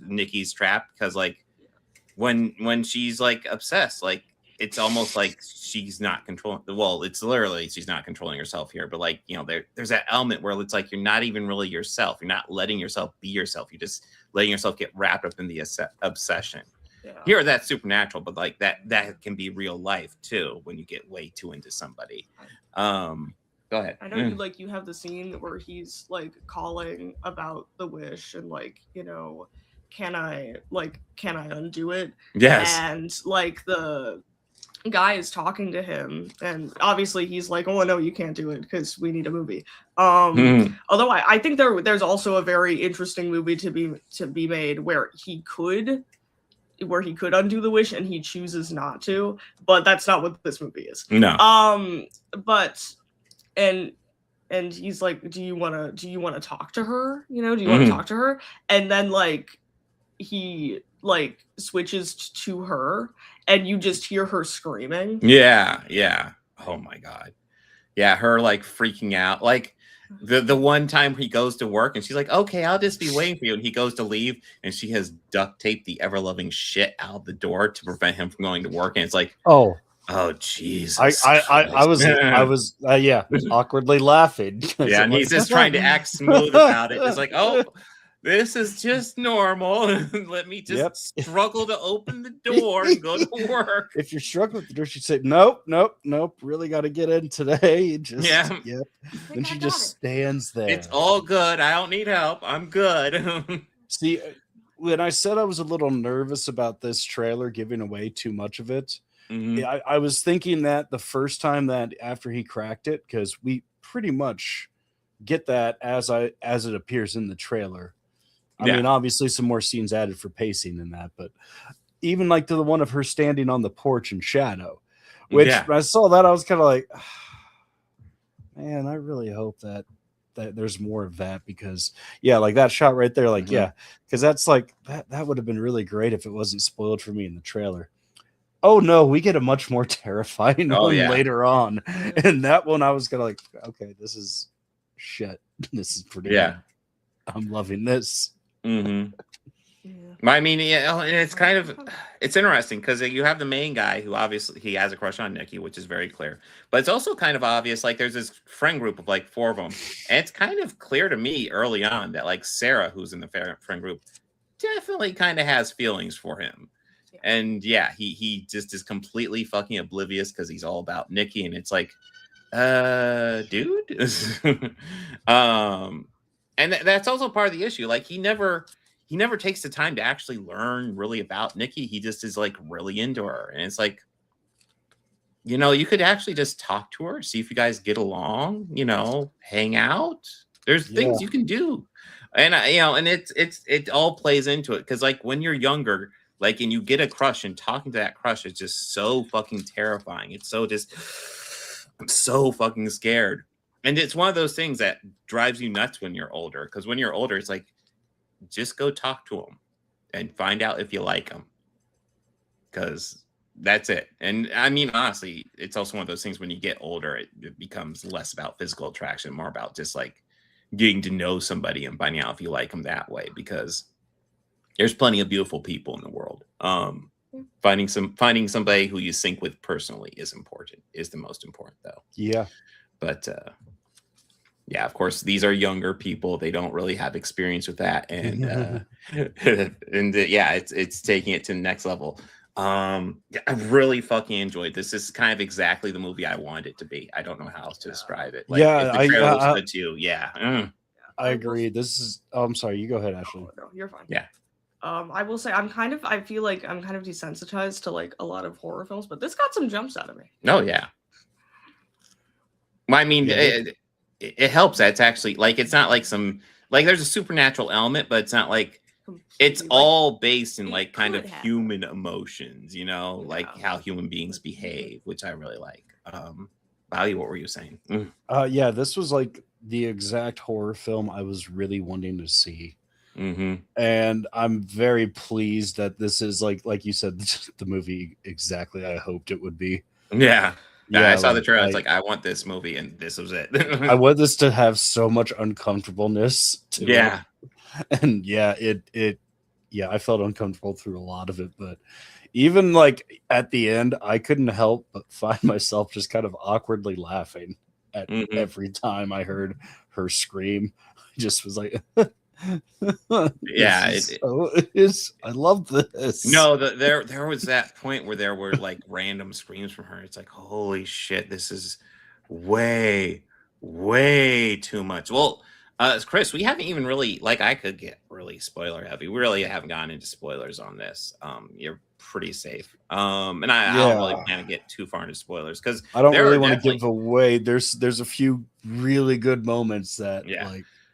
Nikki's trapped, because like when she's like obsessed, like it's almost like she's not controlling. Well, it's literally she's not controlling herself here, but like there's that element where it's like you're not even really yourself. You're not letting yourself be yourself. You're just letting yourself get wrapped up in the obsession. Here that's supernatural, but like that can be real life too when you get way too into somebody. Go ahead. I know you have the scene where he's like calling about the wish and like, you know, can I undo it? Yes. And like the guy is talking to him, and obviously he's like, oh no, you can't do it because we need a movie. Although I think there's also a very interesting movie to be made where he could undo the wish and he chooses not to, but that's not what this movie is. No. But and he's like, do you want to talk to her? You know, do you want to talk to her? And then like he like switches to her and you just hear her screaming. Yeah. Oh my God. Yeah, her like freaking out. Like the one time he goes to work and she's like, okay, I'll just be waiting for you. And he goes to leave and she has duct taped the ever loving shit out of the door to prevent him from going to work. And it's like, oh Jesus. I was awkwardly laughing. Yeah, and he's just trying to act smooth about it. It's like, oh, this is just normal. Let me just struggle to open the door and go to work. If you're struggling with the door, she'd say, nope. Really got to get in today. And she just stands there. It's all good. I don't need help. I'm good. See, when I said I was a little nervous about this trailer giving away too much of it, I was thinking that the first time that after he cracked it, because we pretty much get that as it appears in the trailer. I mean, obviously some more scenes added for pacing in that, but even like to the one of her standing on the porch in shadow, which when I saw that, I was kind of like, man, I really hope that there's more of that, because like that shot right there, like, because that's like, that would have been really great if it wasn't spoiled for me in the trailer. Oh no, we get a much more terrifying one later on. And that one I was kind of like, okay, this is shit. This is pretty good. I'm loving this. I mean, and it's kind of, it's interesting because you have the main guy who obviously he has a crush on Nikki, which is very clear, but it's also kind of obvious, like there's this friend group of like 4 of them, and it's kind of clear to me early on that like Sarah, who's in the friend group, definitely kind of has feelings for him. And he just is completely fucking oblivious because he's all about Nikki, and it's like, dude. And that's also part of the issue. Like he never takes the time to actually learn really about Nikki. He just is like really into her, and it's like, you know, you could actually just talk to her, see if you guys get along, you know, hang out. There's things you can do, and you know, and it all plays into it, because like when you're younger, like, and you get a crush, and talking to that crush is just so fucking terrifying. It's so just, I'm so fucking scared. And it's one of those things that drives you nuts when you're older. Because when you're older, it's like, just go talk to them and find out if you like them. Because that's it. And I mean, honestly, it's also one of those things when you get older, it becomes less about physical attraction, more about just like getting to know somebody and finding out if you like them that way. Because there's plenty of beautiful people in the world. Finding somebody who you sync with personally is the most important though. Yeah. But of course, these are younger people. They don't really have experience with that, and it's taking it to the next level. I really fucking enjoyed this. This is kind of exactly the movie I wanted it to be. I don't know how else to describe it. Like, if the trailer was good too. I agree. This is. Oh, I'm sorry. You go ahead, Ashley. No, you're fine. Yeah. I will say I feel like I'm kind of desensitized to like a lot of horror films, but this got some jumps out of me. Oh yeah. I mean, it helps that it's actually like, it's not like some, like there's a supernatural element, but it's not like it's all based in like kind of human emotions, you know, like how human beings behave, which I really like. Value, what were you saying? This was like the exact horror film I was really wanting to see. And I'm very pleased that this is like you said, the movie exactly I hoped it would be. I saw the trailer. It's like, I want this movie, and this was it. I want this to have so much uncomfortableness to it. And I felt uncomfortable through a lot of it, but even like at the end, I couldn't help but find myself just kind of awkwardly laughing at every time I heard her scream. I just was like, I love this. No, there was that point where there were like random screams from her. It's like, holy shit, this is way way too much. Well, Chris, we haven't even really I could get really spoiler heavy. We really haven't gone into spoilers on this. You're pretty safe. And I don't really plan to get too far into spoilers because I don't really want to give away. There's a few really good moments that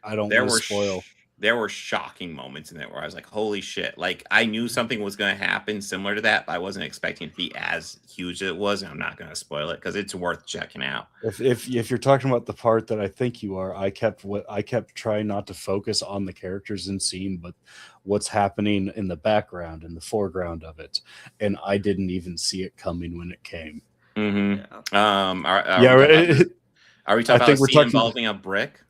I don't want to spoil. There were shocking moments in it where I was like, holy shit. Like I knew something was going to happen similar to that, but I wasn't expecting it to be as huge as it was. And I'm not going to spoil it because it's worth checking out. If you're talking about the part that I think you are, I kept trying not to focus on the characters in scene, but what's happening in the background and the foreground of it. And I didn't even see it coming when it came. Mm-hmm. Yeah. Are we talking about a scene involving a brick?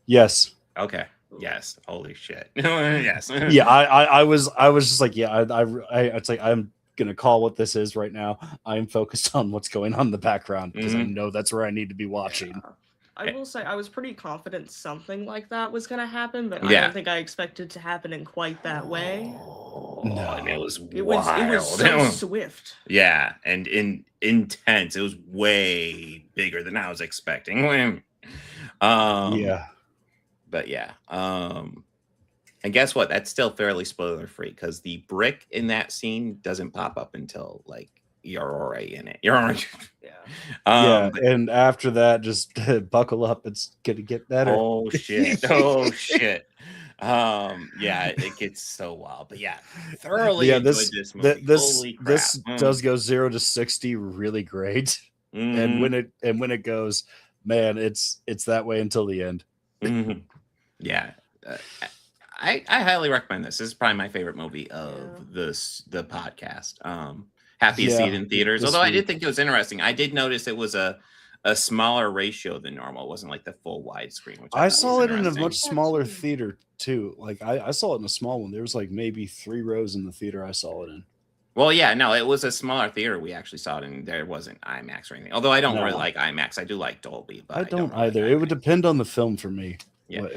Yes. Okay. Yes. Holy shit. Yes. Yeah. I was just like, yeah. It's like I'm gonna call what this is right now. I'm focused on what's going on in the background because I know that's where I need to be watching. Yeah. I will say I was pretty confident something like that was gonna happen, but I don't think I expected to happen in quite that way. No, and it was so swift. Yeah, and intense. It was way bigger than I was expecting. Yeah. But yeah. And guess what? That's still fairly spoiler free because the brick in that scene doesn't pop up until you're already in it. You're already and after that, just buckle up. It's gonna get better. Oh shit! Oh shit! Yeah, it gets so wild. But yeah, thoroughly enjoyed this movie. This does go 0 to 60 really great, and when it goes, man, it's that way until the end. Yeah. I highly recommend this. This is probably my favorite movie of the podcast. Happy to see it in theaters. Although I did think it was interesting. I did notice it was a smaller ratio than normal. It wasn't like the full widescreen. I saw it in a much smaller theater too. Like I saw it in a small one. There was like maybe 3 rows in the theater I saw it in. Well, yeah, no, it was a smaller theater. We actually saw it in. There wasn't IMAX or anything. Although I don't really like IMAX. I do like Dolby, but I don't either. It would depend on the film for me. Yeah,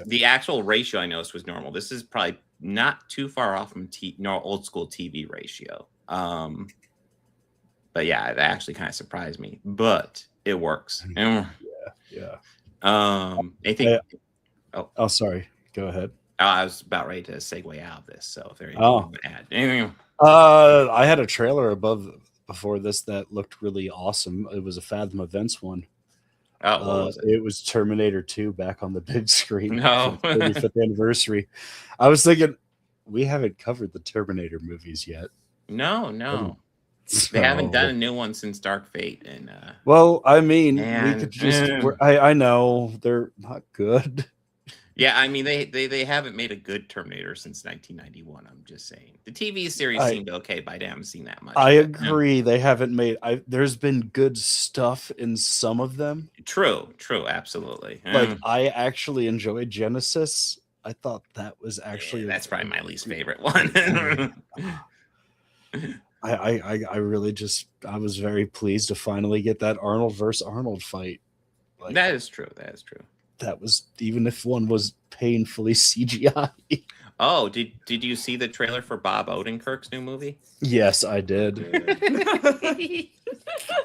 the actual ratio I noticed was normal. This is probably not too far off from old school TV ratio. But yeah, that actually kind of surprised me. But it works. Yeah. Anything? Oh, sorry. Go ahead. I was about ready to segue out of this. So if there anything you want to add, anything? I had a trailer before this that looked really awesome. It was a Fathom Events one. Oh, what was it? It was Terminator 2 back on the big screen. No. 35th anniversary. I was thinking, we haven't covered the Terminator movies yet. No. They haven't done a new one since Dark Fate. And well, I mean, we could just. I know they're not good. Yeah, I mean they haven't made a good Terminator since 1991. I'm just saying the TV series seemed okay, but I haven't seen that much. I agree. They haven't made. There's been good stuff in some of them. True, absolutely. Like I actually enjoyed Genesis. I thought that was actually that's probably my least favorite one. I really I was very pleased to finally get that Arnold versus Arnold fight. Like, that is true. That was, even if one was painfully CGI. Oh, did you see the trailer for Bob Odenkirk's new movie? Yes, I did.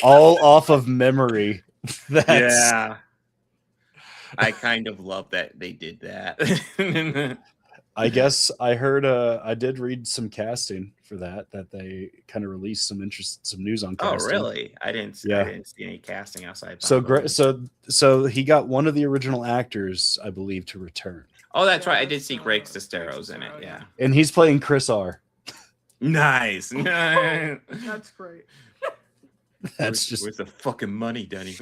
All off of memory. Yeah. I kind of love that they did that. I guess I heard I did read some casting for that they kind of released some news on casting. Oh, really? I didn't see any casting outside. So he got one of the original actors, I believe, to return. Oh, that's right. I did see Greg Sestero's in it. Yeah. And he's playing Chris R. Nice. That's great. Where's the fucking money, Danny?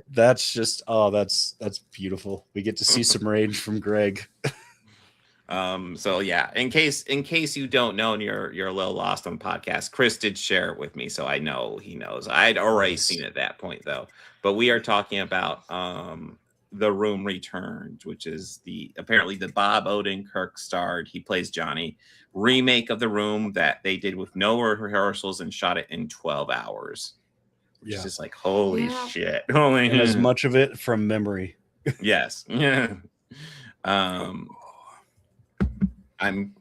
That's just that's beautiful. We get to see some range from Greg. So yeah, in case you don't know and you're a little lost on podcast, Chris did share it with me, so I know he knows. I'd already seen it at that point though. But we are talking about The Room Returned, which is apparently the Bob Odenkirk starred, he plays Johnny, remake of The Room that they did with no rehearsals and shot it in 12 hours. Which is just like holy shit. And as much of it from memory. Yes. Yeah. I'm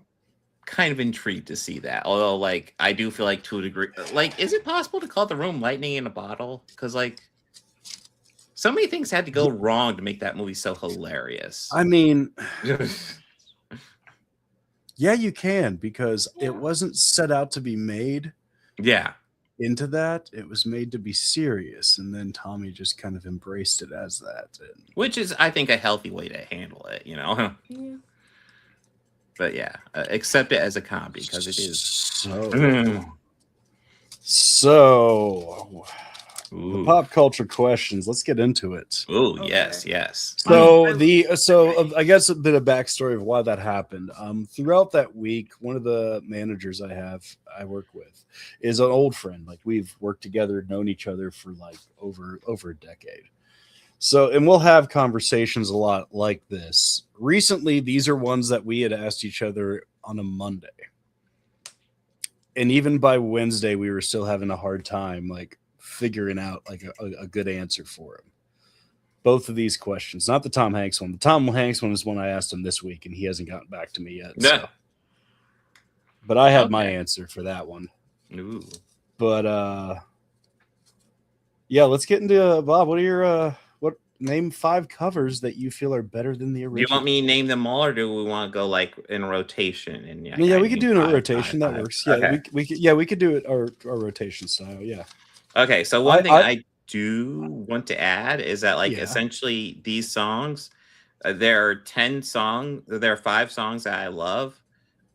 kind of intrigued to see that. Although, like, I do feel like to a degree, like, is it possible to call The Room lightning in a bottle? Because, like, So many things had to go wrong to make that movie so hilarious. I mean, yeah, you can, because it wasn't set out to be made Yeah. into that. It was made to be serious, and then Tommy just kind of embraced it as that. And Which is, I think, a healthy way to handle it, you know? Yeah. But yeah, accept it as a comedy because it is. So the pop culture questions. Let's get into it. Oh, Okay. yes. So I guess a bit of backstory of why that happened. Throughout that week, one of the managers I work with is an old friend. Like, we've worked together, known each other for like over a decade. So, and we'll have conversations a lot like this. Recently, these are ones that we had asked each other on a Monday. And even by Wednesday, we were still having a hard time like figuring out like a good answer for him. Both of these questions, not the Tom Hanks one. The Tom Hanks one is one I asked him this week, and he hasn't gotten back to me yet. No. So. But I had my answer for that one. Ooh. But yeah, let's get into Bob. What are your name 5 covers that you feel are better than the original? Do you want me to name them all, or do we want to go like in rotation? And yeah, we could do it in a rotation. That five. works. Yeah, Okay. we could do it our rotation style. Yeah. Okay, so one thing I do want to add is that, like, essentially these songs, there are 5 songs that I love,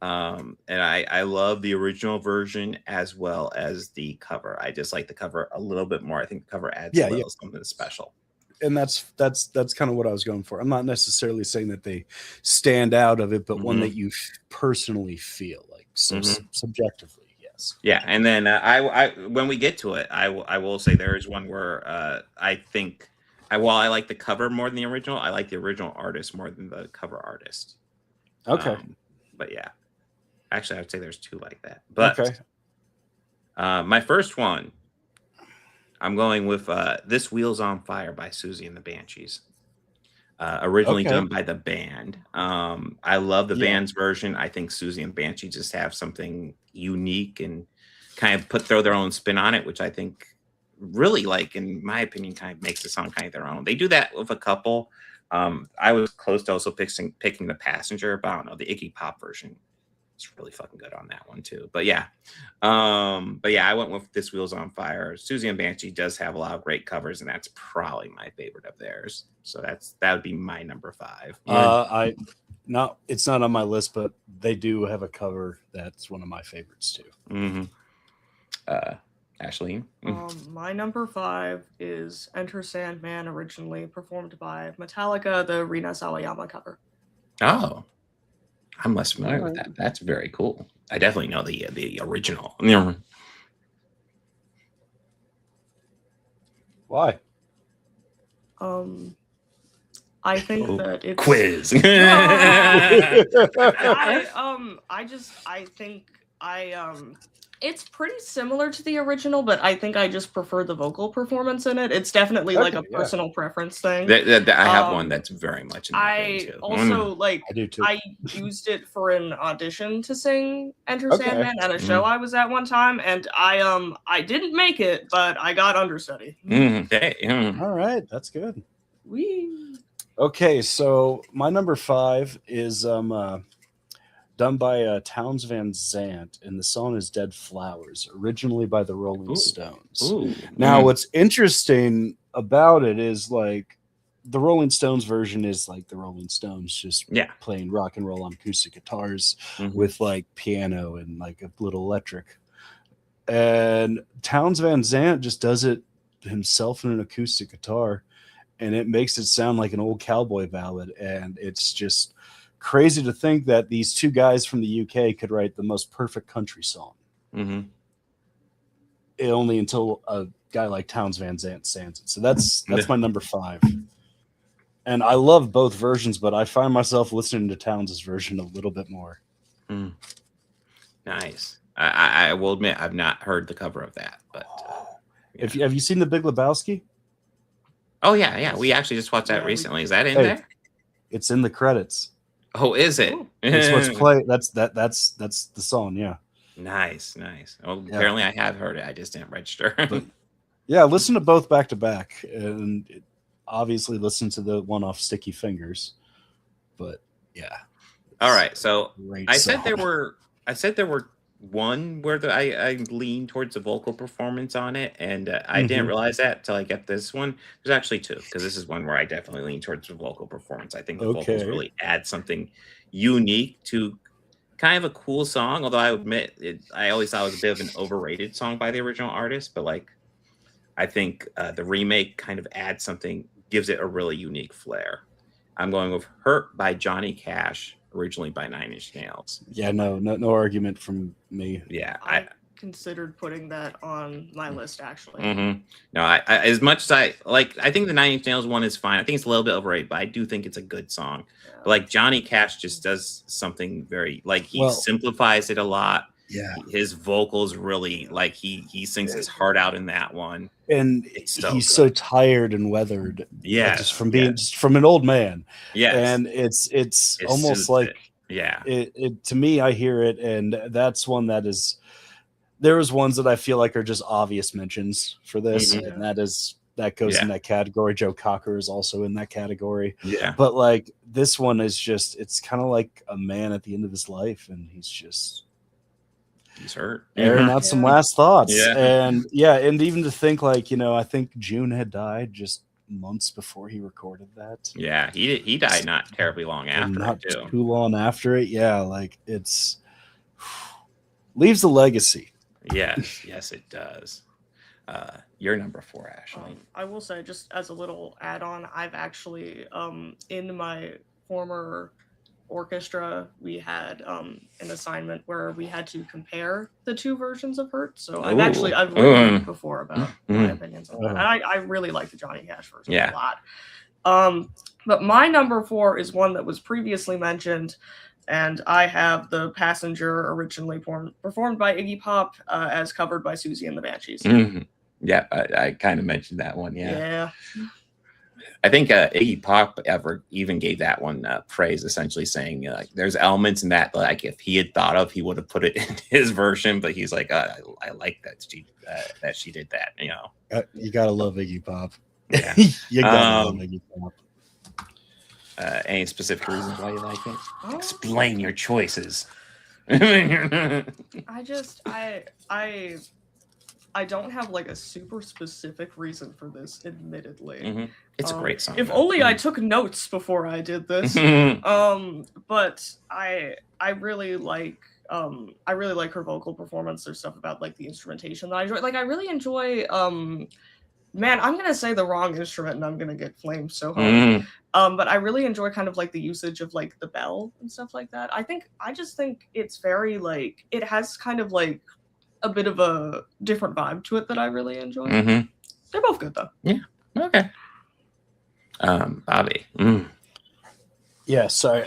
and I love the original version as well as the cover. I just like the cover a little bit more. I think the cover adds a little something special. And that's kind of what I was going for. I'm not necessarily saying that they stand out of it, but one that you personally feel like subjectively. Yes. Yeah, and then I when we get to it, I will say there is one where I think while I like the cover more than the original, I like the original artist more than the cover artist. Okay. But yeah, actually, I would say there's 2 like that. But okay. My first one, I'm going with "This Wheel's on Fire" by Susie and the Banshees. Originally done by the band. I love the band's version. I think Susie and Banshee just have something unique and kind of throw their own spin on it, which I think really, like, in my opinion, kind of makes the song kind of their own. They do that with a couple. I was close to also picking The Passenger, but I don't know, the Iggy Pop version. It's really fucking good on that one too. But yeah, I went with "This Wheel's on Fire." Susie and Banshee does have a lot of great covers, and that's probably my favorite of theirs. So that would be my number 5. It's not on my list, but they do have a cover that's one of my favorites too. Ashlene. My number 5 is "Enter Sandman," originally performed by Metallica, the Rina Sawayama cover. Oh. I'm less familiar with that. That's very cool. I definitely know the original. Why? I think that it's quiz. It's pretty similar to the original, but I think I just prefer the vocal performance in it. It's definitely like a personal preference thing. I have one that's very much in that too. Also I do too. I used it for an audition to sing "Enter Sandman" at a show I was at one time, and I didn't make it, but I got understudy. All right, that's good. Wee. Okay, so my number 5 is done by Townes Van Zandt, and the song is "Dead Flowers," originally by the Rolling Stones. Now, what's interesting about it is, like, the Rolling Stones version is like the Rolling Stones just playing rock and roll on acoustic guitars with like piano and like a little electric. And Townes Van Zandt just does it himself in an acoustic guitar, and it makes it sound like an old cowboy ballad. And it's just crazy to think that these 2 guys from the UK could write the most perfect country song. Only until a guy like Townes Van Zandt sings it. So that's my number 5. And I love both versions, but I find myself listening to Townes' version a little bit more. Nice. I will admit I've not heard the cover of that, but have you seen The Big Lebowski? Oh yeah. We actually just watched that recently. Is that in there? It's in the credits. Oh, is it? It's what's play. That's the song. Yeah. Nice. Well, apparently I have heard it. I just didn't register. Yeah, listen to both back to back, and obviously listen to the one off Sticky Fingers, but yeah. All right, so Great I said there song. were one where I leaned towards the vocal performance on it, and I didn't Mhm. realize that till I get this one. There's actually two, because this is one where I definitely lean towards the vocal performance. I think the vocals Okay. really add something unique to kind of a cool song. Although I admit, I always thought it was a bit of an overrated song by the original artist, but like I think the remake kind of adds something, gives it a really unique flair. I'm going with "Hurt" by Johnny Cash, originally by Nine Inch Nails. Yeah, no argument from me. Yeah, I considered putting that on my list actually. No, I as much as I like, I think the Nine Inch Nails one is fine. I think it's a little bit overrated, but I do think it's a good song. But like Johnny Cash just does something very like he simplifies it a lot. Yeah, his vocals really like he sings his heart out in that one, and he's so tired and weathered. Yeah, just from being just from an old man. Yes, and it's almost like it to me. I hear it, and that's one that is. There was ones that I feel like are just obvious mentions for this, and that goes in that category. Joe Cocker is also in that category. Yeah, but like this one is just, it's kind of like a man at the end of his life, and he's hurt, airing out some last thoughts. Yeah. And even to think like, I think June had died just months before he recorded that. Yeah, he died not terribly long after, not too long after it. Yeah, like it's leaves a legacy. Yes, it does. Your number 4, Ashley. I will say, just as a little add-on, I've actually in my former orchestra, we had an assignment where we had to compare the two versions of Hurt. So I've learned before about my opinions on that. And I really like the Johnny Cash version a lot. But my number 4 is one that was previously mentioned, and I have The Passenger, originally performed by Iggy Pop, as covered by Susie and the Banshees. Yeah, I kind of mentioned that one. Yeah. I think Iggy Pop ever even gave that one praise, essentially saying like there's elements in that like if he had thought of, he would have put it in his version. But he's like, I like that she did that. You gotta love Iggy Pop. Yeah, you gotta love Iggy Pop. Any specific reasons why you like it? Explain your choices. I don't have like a super specific reason for this, admittedly. It's a great song. If only I took notes before I did this. But I really like her vocal performance. There's stuff about like the instrumentation that I enjoy. Like I really enjoy man, I'm gonna say the wrong instrument and I'm gonna get flamed so hard. But I really enjoy kind of like the usage of like the bell and stuff like that. I just think it's very like, it has kind of like a bit of a different vibe to it that I really enjoy. They're both good though. Yeah. Okay. Bobby. Yeah, sorry.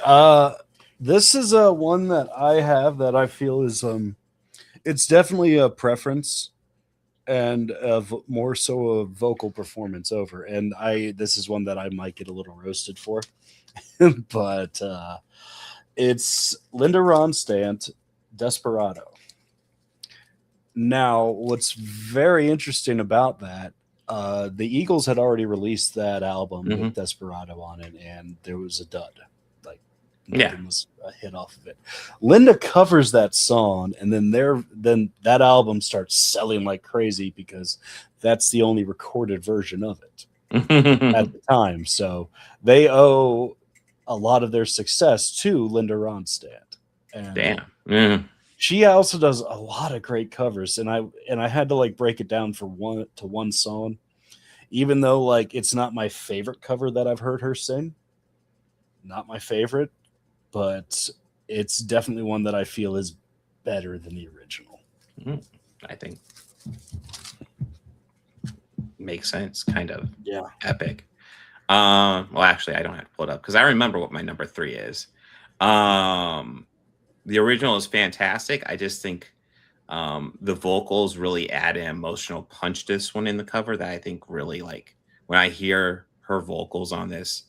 This is one that I have that I feel is it's definitely a preference and more so a vocal performance over. And this is one that I might get a little roasted for. But it's Linda Ronstadt, Desperado. Now, what's very interesting about that, the Eagles had already released that album with Desperado on it, and there was a dud. Like, nothing was a hit off of it. Linda covers that song, and then that album starts selling like crazy because that's the only recorded version of it at the time. So they owe a lot of their success to Linda Ronstadt. And Damn. She also does a lot of great covers, and I had to like break it down for one song, even though like it's not my favorite cover that I've heard her sing. Not my favorite, but it's definitely one that I feel is better than the original. I think makes sense. Kind of. Yeah. Epic. Well, actually, I don't have to pull it up because I remember what my number 3 is. The original is fantastic. I just think the vocals really add an emotional punch to this one in the cover that I think really like when I hear her vocals on this,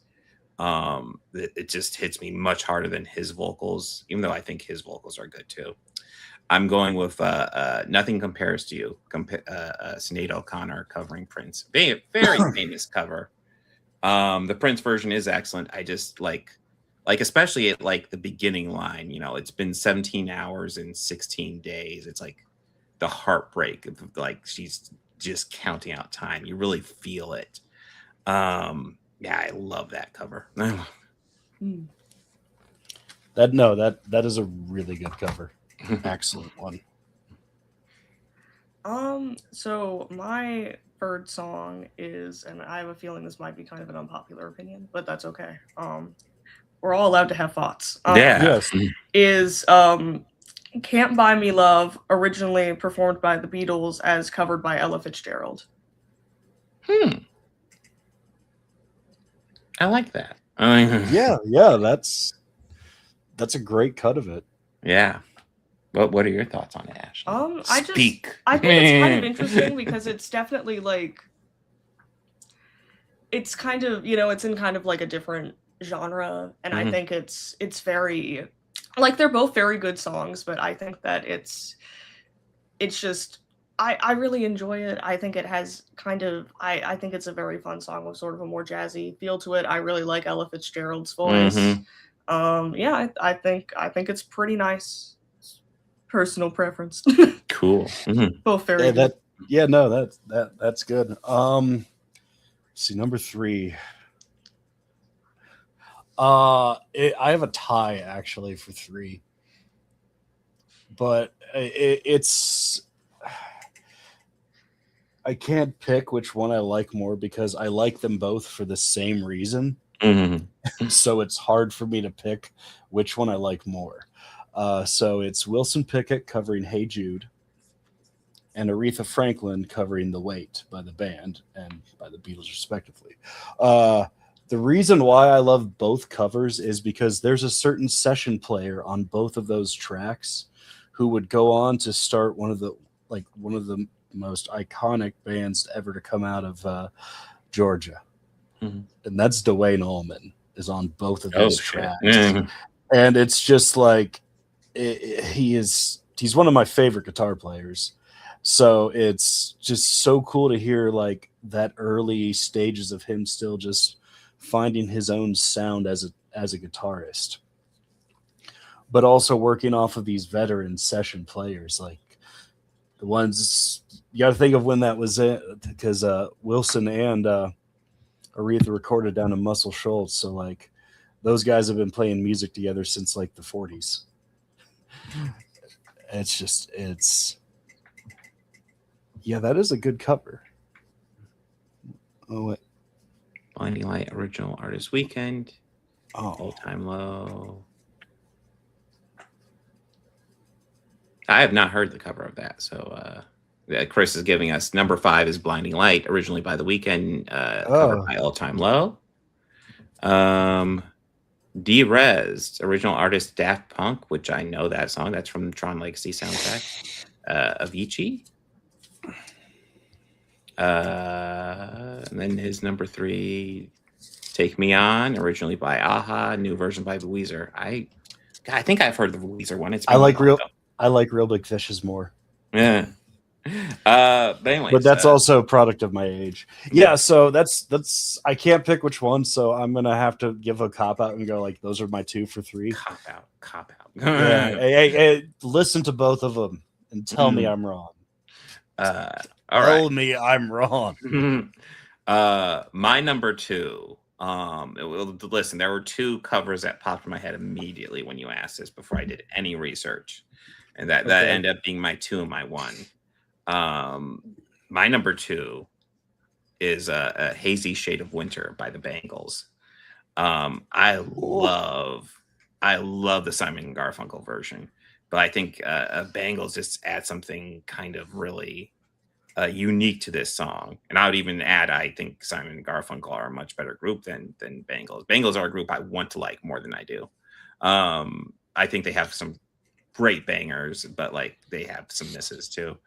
it just hits me much harder than his vocals, even though I think his vocals are good too. I'm going with Nothing Compares to You, Sinead O'Connor covering Prince. Very famous cover. The Prince version is excellent. I just like especially at like the beginning line, it's been 17 hours and 16 days. It's like the heartbreak of like she's just counting out time. You really feel it. Yeah, I love that cover. That is a really good cover. Excellent one. So my third song is, and I have a feeling this might be kind of an unpopular opinion, but that's okay. We're all allowed to have thoughts. Yes. Is Can't Buy Me Love, originally performed by the Beatles as covered by Ella Fitzgerald. I like that. Yeah, that's a great cut of it. Yeah. What are your thoughts on it, Ashley? I think it's kind of interesting because it's definitely like, it's kind of, it's in kind of like a different genre, and I think it's very, like, they're both very good songs, but I think that it's just, I really enjoy it. I think it has kind of, I think it's a very fun song with sort of a more jazzy feel to it. I really like Ella Fitzgerald's voice. Yeah, I think it's pretty nice. Personal preference. Cool. Both very good. That's good. See, number 3. I have a tie actually for 3, but it's I can't pick which one I like more because I like them both for the same reason. So it's hard for me to pick which one I like more. So it's Wilson Pickett covering Hey Jude and Aretha Franklin covering The Weight by the band and by the Beatles respectively. The reason why I love both covers is because there's a certain session player on both of those tracks who would go on to start one of the most iconic bands ever to come out of Georgia. And that's Dwayne Allman is on both of those tracks. And it's just like, he's one of my favorite guitar players. So it's just so cool to hear like that early stages of him still just finding his own sound as a guitarist, but also working off of these veteran session players, like the ones you got to think of when that was it, because Wilson and Aretha recorded down in Muscle Shoals. So like those guys have been playing music together since like the 40s. That is a good cover. Oh, wait. Blinding Light, Original Artist Weekend. All Time Low. I have not heard the cover of that, so Chris is giving us number 5 is Blinding Light, originally by The Weeknd, covered by All Time Low. D-Rez, original artist Daft Punk, which I know that song. That's from the Tron Legacy soundtrack. Avicii. And then his number 3, Take Me On, originally by Aha, new version by Weezer. I think I've heard the Weezer one. I like Real Big Fishes more. Yeah. But anyway, but that's also a product of my age. Yeah, so that's I can't pick which one, so I'm gonna have to give a cop out and go like those are my 2 for 3. Cop out. Yeah, hey, listen to both of them and tell me I'm wrong. Tell me I'm wrong. My number 2. Listen, there were 2 covers that popped in my head immediately when you asked this before I did any research, and that ended up being my 2 and my 1. My number 2 is a Hazy Shade of Winter by the Bangles. I love the Simon and Garfunkel version, but I think Bangles just add something kind of really unique to this song. And I would even add, I think Simon and Garfunkel are a much better group than Bangles. Bangles are a group I want to like more than I do. I think they have some great bangers, but like they have some misses too.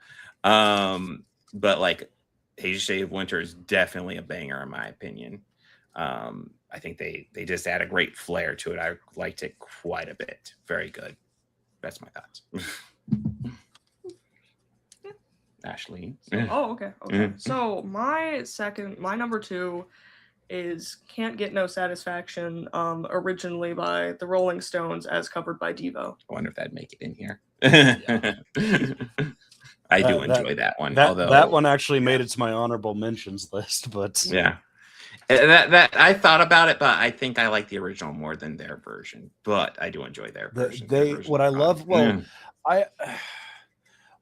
But like Hazy Shade of Winter is definitely a banger in my opinion. I think they just add a great flair to it. I liked it quite a bit. Very good. That's my thoughts. Ashlene. Okay. So my number 2 is Can't Get No Satisfaction, originally by the Rolling Stones as covered by Devo. I wonder if that'd make it in here. I do enjoy that one. Although that one actually made it to my honorable mentions list, but yeah. That I thought about it, but I think I like the original more than their version. But I do enjoy their version. What I love,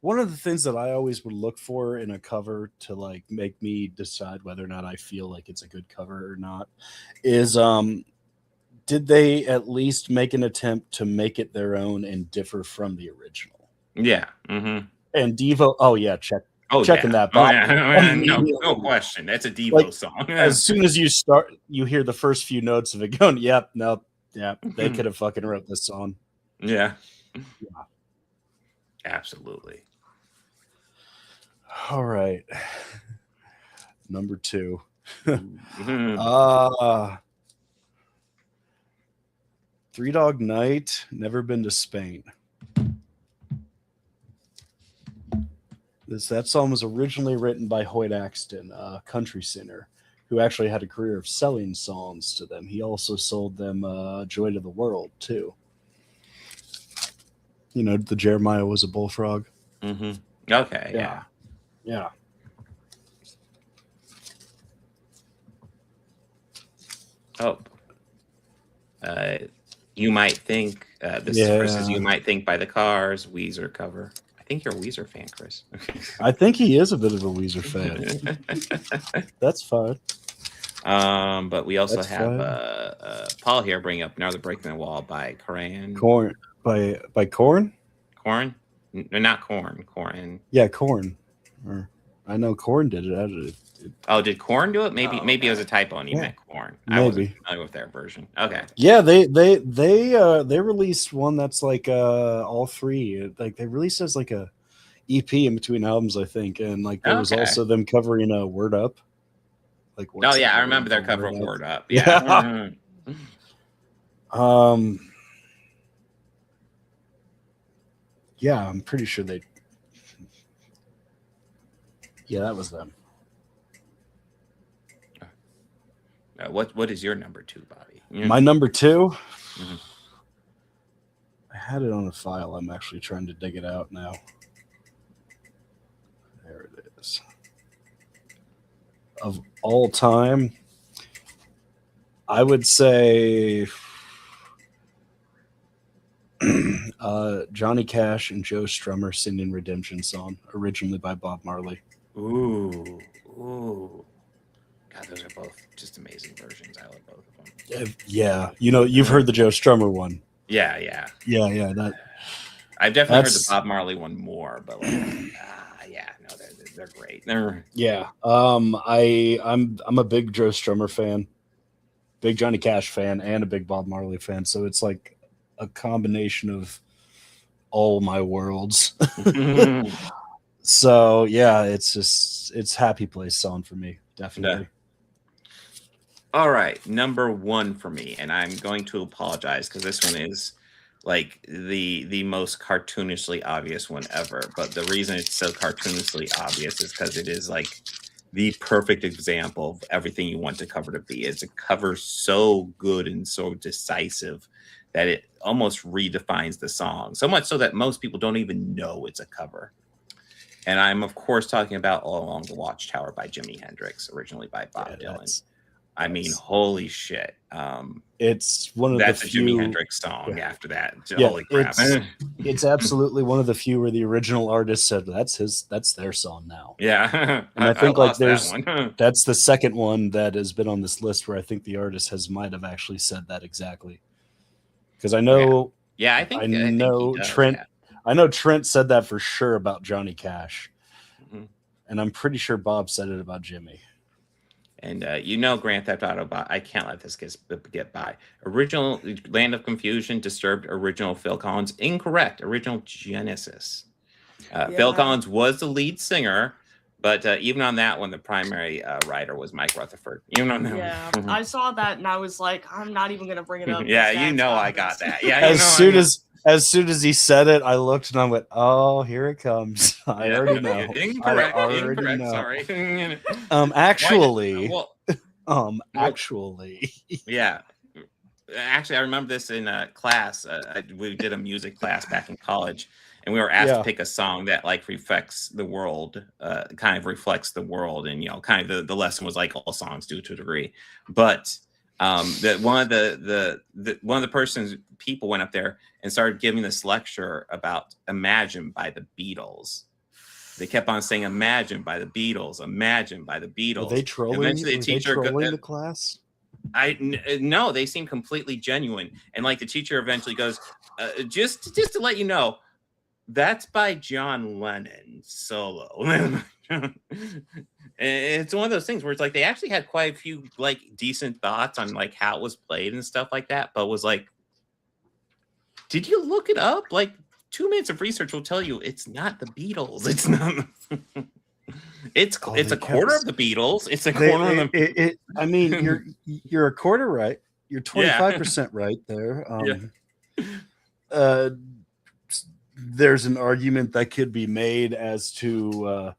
one of the things that I always would look for in a cover to like make me decide whether or not I feel like it's a good cover or not is did they at least make an attempt to make it their own and differ from the original? Yeah. Mm-hmm. And Devo, checking that box. No question. That's a Devo song. As soon as you hear the first few notes of it going, yep, they could have fucking wrote this song. Yeah. Absolutely. All right. Number 2. Three Dog Night, Never Been to Spain. That song was originally written by Hoyt Axton, a country singer who actually had a career of selling songs to them. He also sold them Joy to the World, too. You know, the Jeremiah Was a Bullfrog. Mm-hmm. Okay, yeah. Oh. You Might Think, versus You Might Think by the Cars, Weezer cover. I think you're a Weezer fan, Chris. I think he is a bit of a Weezer fan. That's fine. But we also have Paul here bringing up Another Break in the Wall by Korn. Korn. By Korn? Korn? No, not Korn. Korn. Yeah, Korn. I know Korn did it. Oh, did Korn do it? Maybe it was a typo and he meant Korn. I wasn't familiar with their version. Okay. Yeah, they released one that's like all three. Like they released as like a EP in between albums, I think, and like there was also them covering a Word Up. Like I remember their cover of Word Up. Yeah. Yeah, I'm pretty sure they. Yeah, that was them. What is your number 2, Bobby? My number 2? Mm-hmm. I had it on a file. I'm actually trying to dig it out now. There it is. Of all time, I would say Johnny Cash and Joe Strummer singing Redemption Song, originally by Bob Marley. Ooh. God, those are both just amazing versions. I love both of them. Yeah, you know, you've heard the Joe Strummer one. Yeah. I've definitely heard the Bob Marley one more, but they're great. I'm a big Joe Strummer fan, big Johnny Cash fan, and a big Bob Marley fan. So it's like a combination of all my worlds. So yeah, it's Happy Place song for me, definitely. All right, number 1 for me, and I'm going to apologize because this one is like the most cartoonishly obvious one ever. But the reason it's so cartoonishly obvious is because it is like the perfect example of everything you want the cover to be. It's a cover so good and so decisive that it almost redefines the song, so much so that most people don't even know it's a cover. And I'm, of course, talking about All Along the Watchtower by Jimi Hendrix, originally by Bob Dylan. I mean, holy shit. It's one of that's the a few Jimi Hendrix song after that. Holy crap. It's absolutely one of the few where the original artist said that's their song now. Yeah. And I think like that that's the second one that has been on this list where I think the artist might have actually said that exactly. Because I know I think Trent. Yeah. I know Trent said that for sure about Johnny Cash. Mm-hmm. And I'm pretty sure Bob said it about Jimmy. And Grand Theft Auto, I can't let this get by. Original Land of Confusion, Disturbed, original Phil Collins. Incorrect. Original Genesis. Phil Collins was the lead singer, but even on that one, the primary writer was Mike Rutherford. Even on that one. I saw that and I was like, I'm not even going to bring it up. I got that. Yeah, As soon as he said it, I looked and I went, "Oh, here it comes." I already know. Incorrect. Sorry. Actually, Actually, Yeah. Actually, I remember this in class. We did a music class back in college, and we were asked to pick a song that like reflects the world, kind of reflects the world, and kind of the lesson was like all songs do to a degree. But that one of the people went up there and started giving this lecture about "Imagine" by the Beatles. They kept on saying "Imagine" by the Beatles, "Imagine" by the Beatles. Were they trolling? Eventually, the teacher trolling the class? No, they seem completely genuine, and like the teacher eventually goes, just to let you know, that's by John Lennon solo. It's one of those things where it's like they actually had quite a few like decent thoughts on like how it was played and stuff like that, but was like, did you look it up? Like 2 minutes of research will tell you it's not the Beatles. It's not. It's a quarter of the Beatles. It's a quarter of them. I mean, you're a quarter right. You're 25% right there. There's an argument that could be made as to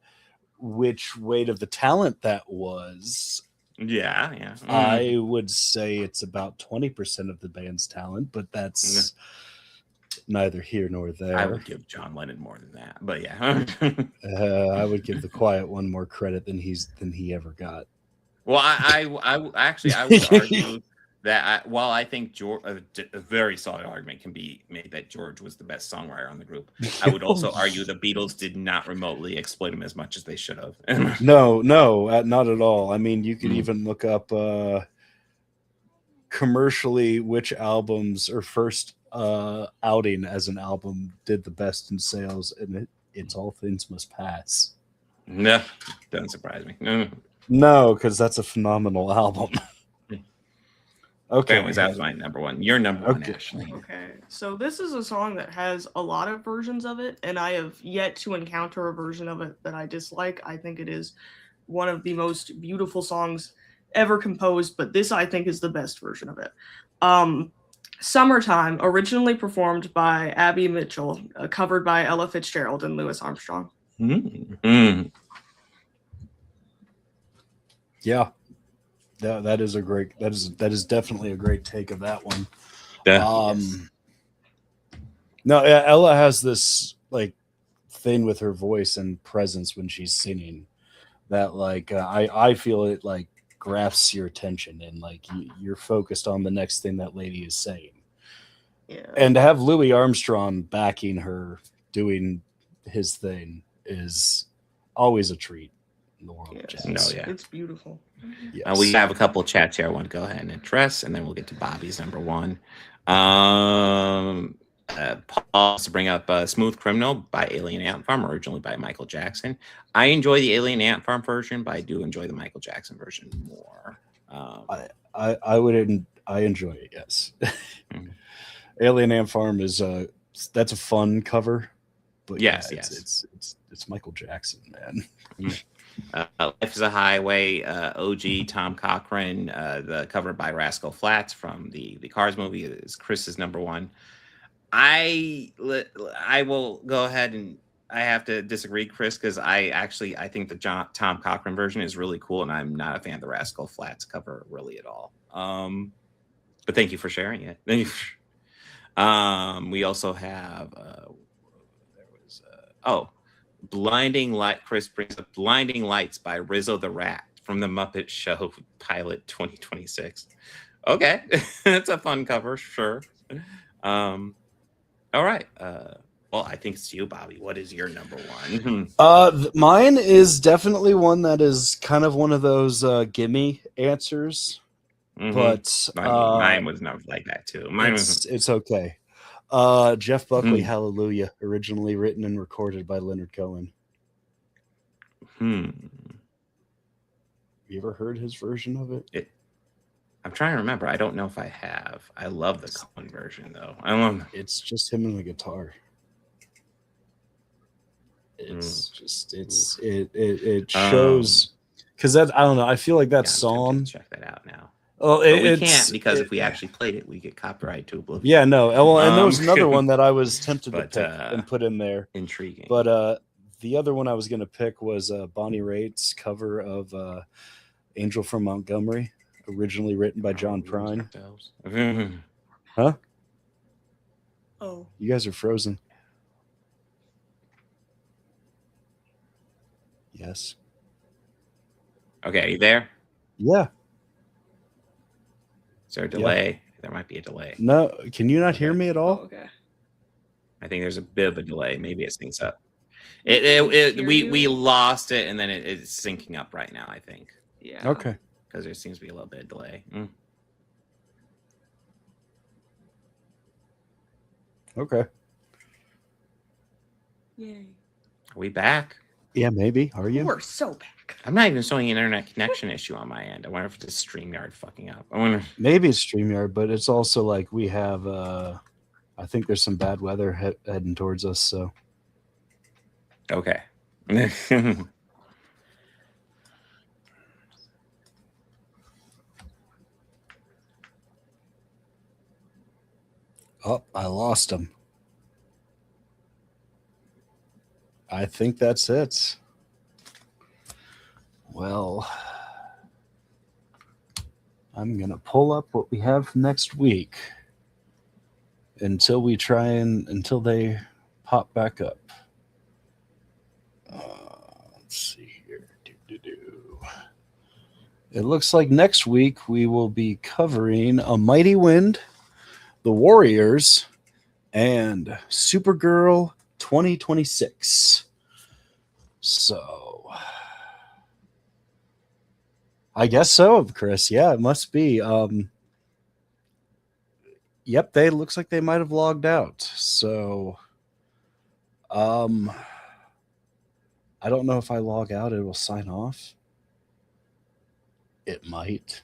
which weight of the talent that was. Yeah. I would say it's about 20% of the band's talent, but that's neither here nor there. I would give John Lennon more than that, but yeah. I would give the Quiet One more credit than he ever got. Well, I would argue that while I think George, a very solid argument can be made that George was the best songwriter on the group, I would also argue the Beatles did not remotely exploit him as much as they should have. No, not at all. I mean, you could even look up commercially which albums or first outing as an album did the best in sales, and it's All Things Must Pass. No, doesn't surprise me. No, because that's a phenomenal album. Okay. Anyways, that was my number one. Your number one, Ashley. Okay, so this is a song that has a lot of versions of it, and I have yet to encounter a version of it that I dislike. I think it is one of the most beautiful songs ever composed, but this I think is the best version of it. Summertime, originally performed by Abby Mitchell, covered by Ella Fitzgerald and Louis Armstrong. Yeah. That is definitely a great take of that one. No, Ella has this like thing with her voice and presence when she's singing that like I feel it like grasps your attention and like you're focused on the next thing that lady is saying. Yeah. And to have Louis Armstrong backing her doing his thing is always a treat in the world of jazz. No, yeah. It's beautiful. Yes. We have a couple of chats here I want to go ahead and address, and then we'll get to Bobby's number one. Paul wants to bring up Smooth Criminal by Alien Ant Farm, originally by Michael Jackson. I enjoy the Alien Ant Farm version, but I do enjoy the Michael Jackson version more. I enjoy it, yes. Alien Ant Farm is that's a fun cover, but yes. It's Michael Jackson, man. Life is a Highway, OG Tom Cochran, the cover by Rascal Flatts from the Cars movie is Chris's number one. I will go ahead and I have to disagree, Chris, because I think the Tom Cochran version is really cool, and I'm not a fan of the Rascal Flatts cover really at all. But thank you for sharing it. We also have Blinding Light. Chris brings up Blinding Lights by Rizzo the Rat from the Muppet Show Pilot 2026. Okay, that's a fun cover, sure. All right. Well, I think it's you, Bobby. What is your number one? Mine is definitely one that is kind of one of those gimme answers, but mine was not like that too. It's okay. Jeff Buckley, Hallelujah, originally written and recorded by Leonard Cohen. You ever heard his version of it? I'm trying to remember. I don't know if I have. I love the Cohen version though. I love. It's just him and the guitar. It's just it shows because that I don't know. I feel like that song. Check that out now. Oh, we can't because if we actually played it, we get copyright to oblivion. Yeah, no. Well, and there was another one that I was tempted to pick and put in there. Intriguing. But the other one I was going to pick was Bonnie Raitt's cover of Angel from Montgomery, originally written by John Prine. Mhm. Huh? Oh, You guys are frozen. Yes. Okay, you there? Yeah. Is there a delay? There might be a delay. No, can you not hear Okay. me at oh, all? okay. I think there's a bit of a delay. Maybe it syncs up. We can hear We you. lost it, and then it's syncing up right now, I think, Yeah. Okay. because there seems to be a little bit of delay. Okay. Yay. Are we back? Yeah, maybe. Are you? We're so back. I'm not even showing an internet connection issue on my end. I wonder if it's a StreamYard fucking up. I wonder. Maybe it's StreamYard, but it's also like we have I think there's some bad weather heading towards us, so Okay. oh, I lost him. I think that's it. Well, I'm going to pull up what we have next week until they pop back up. Let's see here. It looks like next week we will be covering A Mighty Wind, The Warriors, and Supergirl 2026. So I guess so, Chris. Yeah, it must be. Yep, they looks like they might have logged out. So I don't know if I log out, it will sign off. It might.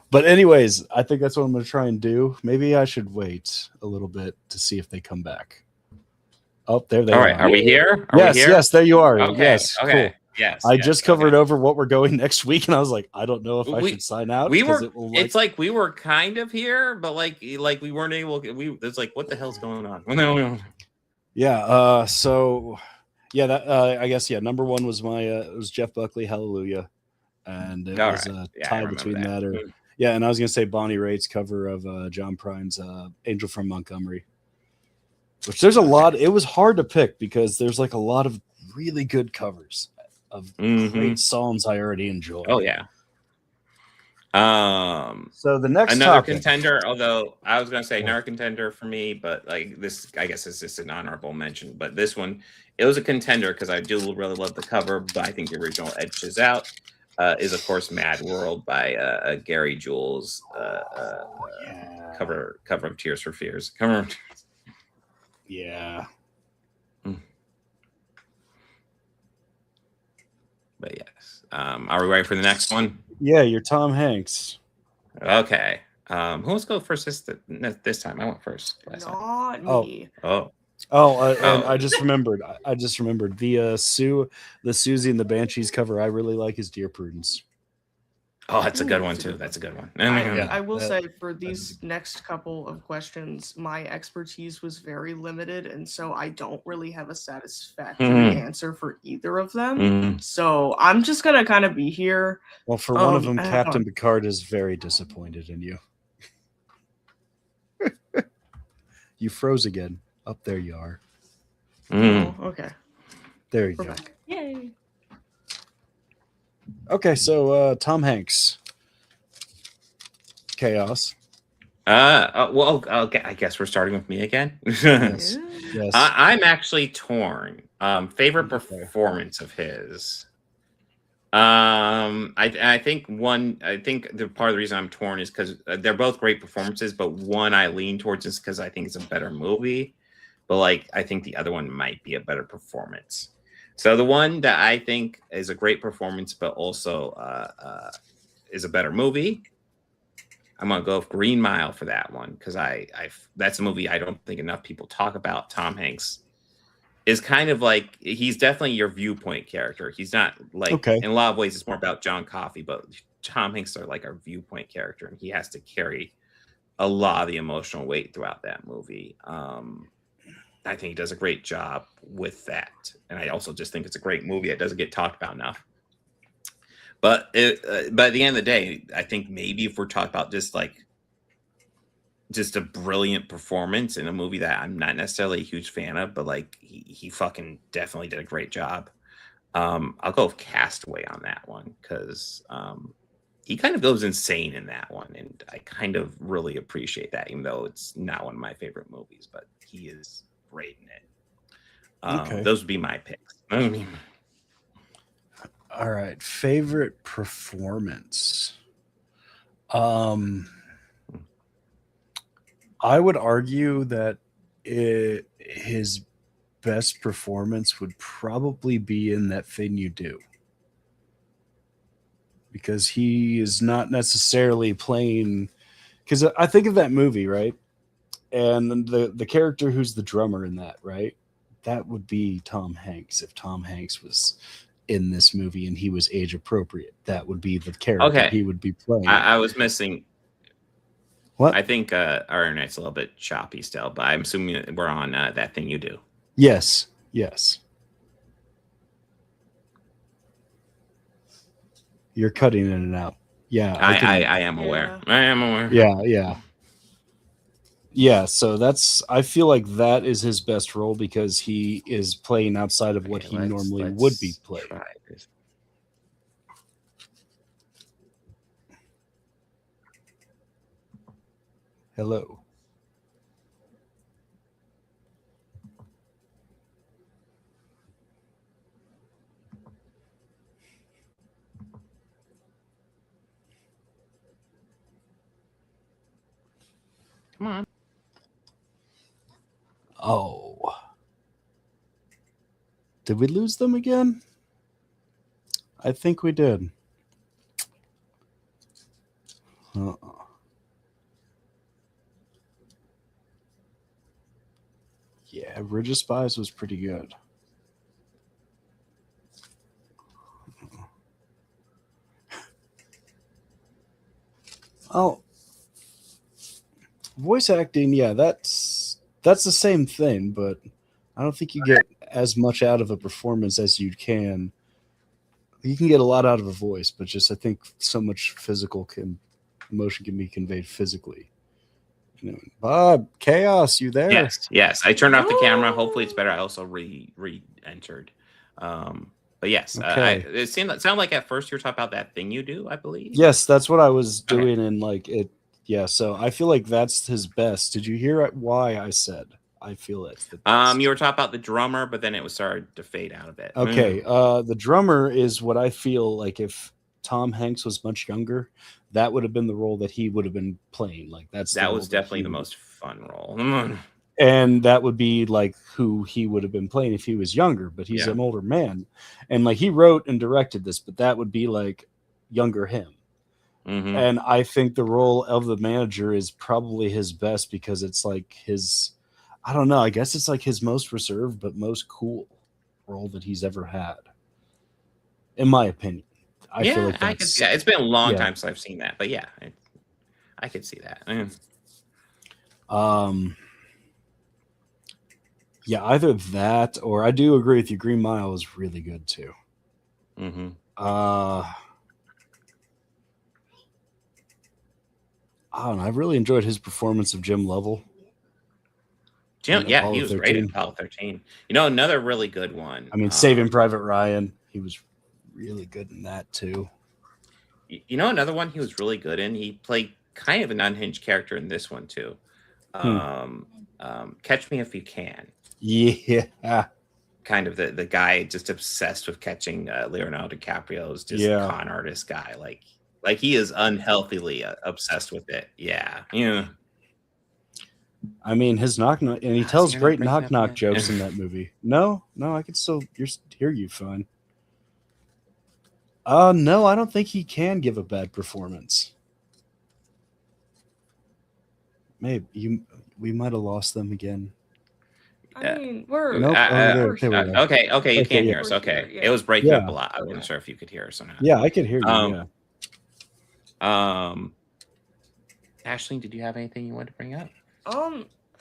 But anyways, I think that's what I'm going to try and do. Maybe I should wait a little bit to see if they come back. Oh, there they are. All right. Are we here? Are yes, we here? yes, there you are. Okay. Yes, Okay. cool. Yes. I yes, just covered okay. over what we're going next week, and I was like, I don't know if I We- should sign out. We 'cause were. it will, It's like we were kind of here, but like we weren't able. It's like, what the hell's going on? yeah. So yeah, that I guess number one was my it was Jeff Buckley, Hallelujah, and it All was right. a Yeah, I tie remember between that. that or yeah, and I was gonna say Bonnie Raitt's cover of John Prine's Angel from Montgomery. Which there's a lot. It was hard to pick because there's like a lot of really good covers of great songs I already enjoy. Oh yeah. So the next another topic, contender, although I was gonna say another contender for me, but like this, I guess it's just an honorable mention. But this one, it was a contender because I do really love the cover, but I think the original edges out. Is of course Mad World by Gary Jules cover of Tears for Fears. Yeah. But yes. Are we ready for the next one? Yeah, you're Tom Hanks. Okay. Who wants to go first this time? I went first last time. Not Oh. me. Oh. And I just remembered. I just remembered the Susie and the Banshees cover. I really like is Dear Prudence. Oh, that's a good Ooh, one that's a too. good That's a good one. I will that- say for these next couple of questions, my expertise was very limited, and so I don't really have a satisfactory answer for either of them. So I'm just gonna kind of be here. Well, for one of them, I don't Captain know. Picard is very disappointed in you. You froze again. Up there you are. Oh, okay. There you We're go. back. Yay. Okay, so Tom Hanks. Chaos. Well, okay. I guess we're starting with me again. Yes. Yes. I'm actually torn. Favorite performance of his. I think the part of the reason I'm torn is because they're both great performances, but one I lean towards is because I think it's a better movie. But like I think the other one might be a better performance. So the one that I think is a great performance, but also is a better movie, I'm gonna go with Green Mile for that one because that's a movie I don't think enough people talk about. Tom Hanks is kind of like he's definitely your viewpoint character. He's not like in a lot of ways it's more about John Coffey, but Tom Hanks are like our viewpoint character, and he has to carry a lot of the emotional weight throughout that movie. I think he does a great job with that. And I also just think it's a great movie that doesn't get talked about enough. But at the end of the day, I think maybe if we're talking about just a brilliant performance in a movie that I'm not necessarily a huge fan of, but like he fucking definitely did a great job. I'll go with Castaway on that one because he kind of goes insane in that one, and I kind of really appreciate that, even though it's not one of my favorite movies, but he is great in it. Okay. Those would be my picks. All right, favorite performance. I would argue that his best performance would probably be in That Thing You Do, because he is not necessarily playing. Because I think of that movie, right, and the character who's the drummer in that, right, that would be Tom Hanks. If Tom Hanks was in this movie and he was age appropriate, that would be the character he would be playing. I was missing. What? I think our internet's a little bit choppy still, but I'm assuming we're on That Thing You Do. Yes. You're cutting in and out. Yeah. I am aware. I am aware. Yeah. So I feel like that is his best role because he is playing outside of what he normally would be playing. Hello. Come on. Oh. Did we lose them again? I think we did. Yeah, Ridge of Spies was pretty good. Oh, voice acting, yeah, that's the same thing, but I don't think you get as much out of a performance as you can. You can get a lot out of a voice, but just I think so much emotion can be conveyed physically. You know, Bob, Chaos, you there? Yes. I turned off the camera. Hopefully, it's better. I also re-entered. But yes, Okay. it sounded like at first you were talking about That Thing You Do, I believe. Yes, that's what I was doing, and like it. Yeah, so I feel like that's his best. Did you hear why I said I feel it's the best? You were talking about the drummer, but then it started to fade out of it. Okay, the drummer is what I feel like if Tom Hanks was much younger, that would have been the role that he would have been playing. Like that was definitely the most fun role. And that would be like who he would have been playing if he was younger, but he's an older man. And like he wrote and directed this, but that would be like younger him. Mm-hmm. And I think the role of the manager is probably his best because it's like his, I don't know, I guess it's like his most reserved but most cool role that he's ever had, in my opinion. I feel like I can see that. It's been a long time since I've seen that, but yeah, I could see that. Yeah, either that or I do agree with you. Green Mile is really good too. Mm-hmm. I don't know. I really enjoyed his performance of Jim Lovell. He was great in Apollo 13. You know, another really good one. I mean, Saving Private Ryan. He was really good in that too. You know, another one he was really good in. He played kind of an unhinged character in this one too. Catch Me If You Can. Yeah. Kind of the guy just obsessed with catching Leonardo DiCaprio's just con artist guy. Like he is unhealthily obsessed with it. Yeah. I mean, his knock and he tells great knock jokes in that movie. No, I can still hear you fine. No, I don't think he can give a bad performance. Maybe we might have lost them again. I mean, we're okay. You can't hear us. Okay, it was breaking up a lot. I wasn't sure if you could hear us or not. Yeah, I could hear you. Ashlene, did you have anything you wanted to bring up?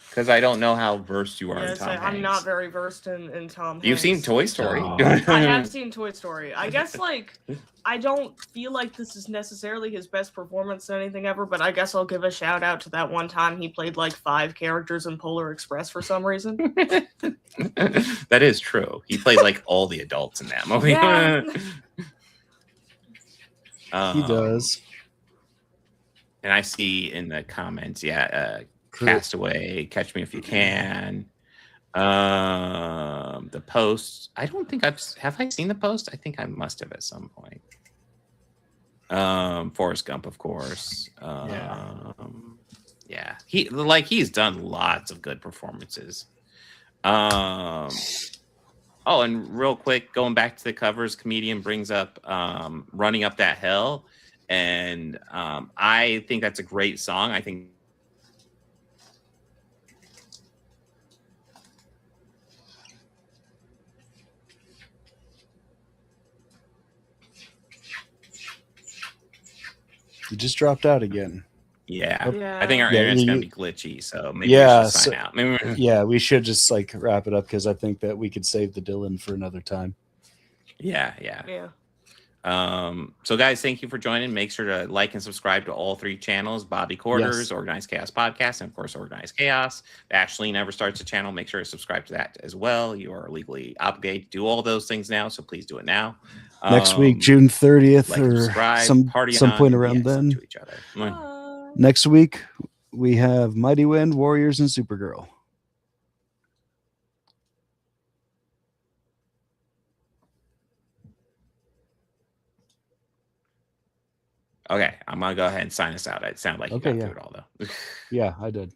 Because I don't know how versed you are in Yes, Tom I'm not Hanks. very versed in Tom Hanks. You've seen Toy Story. Oh. I have seen Toy Story. I guess, like, I don't feel like this is necessarily his best performance or anything ever, but I guess I'll give a shout out to that one time he played like 5 characters in Polar Express for some reason. That is true. He plays like all the adults in that movie. Yeah. He does. And I see in the comments, Castaway, Catch Me If You Can. The Post. I don't think have I seen The Post? I think I must have at some point. Forrest Gump, of course. He's done lots of good performances. Oh, and real quick, going back to the covers, comedian brings up Running Up That Hill. And I think that's a great song. I think You just dropped out again. Yeah. Yeah. I think our Yeah, internet's you- gonna be glitchy, so maybe Yeah, we should sign out. Maybe Yeah, we should just like wrap it up because I think that we could save the Dylan for another time. yeah. Yeah. So guys, thank you for joining. Make sure to like and subscribe to all 3 channels: Bobby Quarters, Yes. Organized Chaos Podcast, and of course Organized Chaos. If Ashlene never starts a channel, make sure to subscribe to that as well. You are legally obligated to do all those things now, so please do it now. Next week, June 30th, like and or subscribe, some party some on, point and around be excellent then. to each other. Next week, we have Mighty Wind, Warriors, and Supergirl. Okay, I'm gonna go ahead and sign us out. It sounded like you Okay, got yeah. through it all though. Yeah, I did.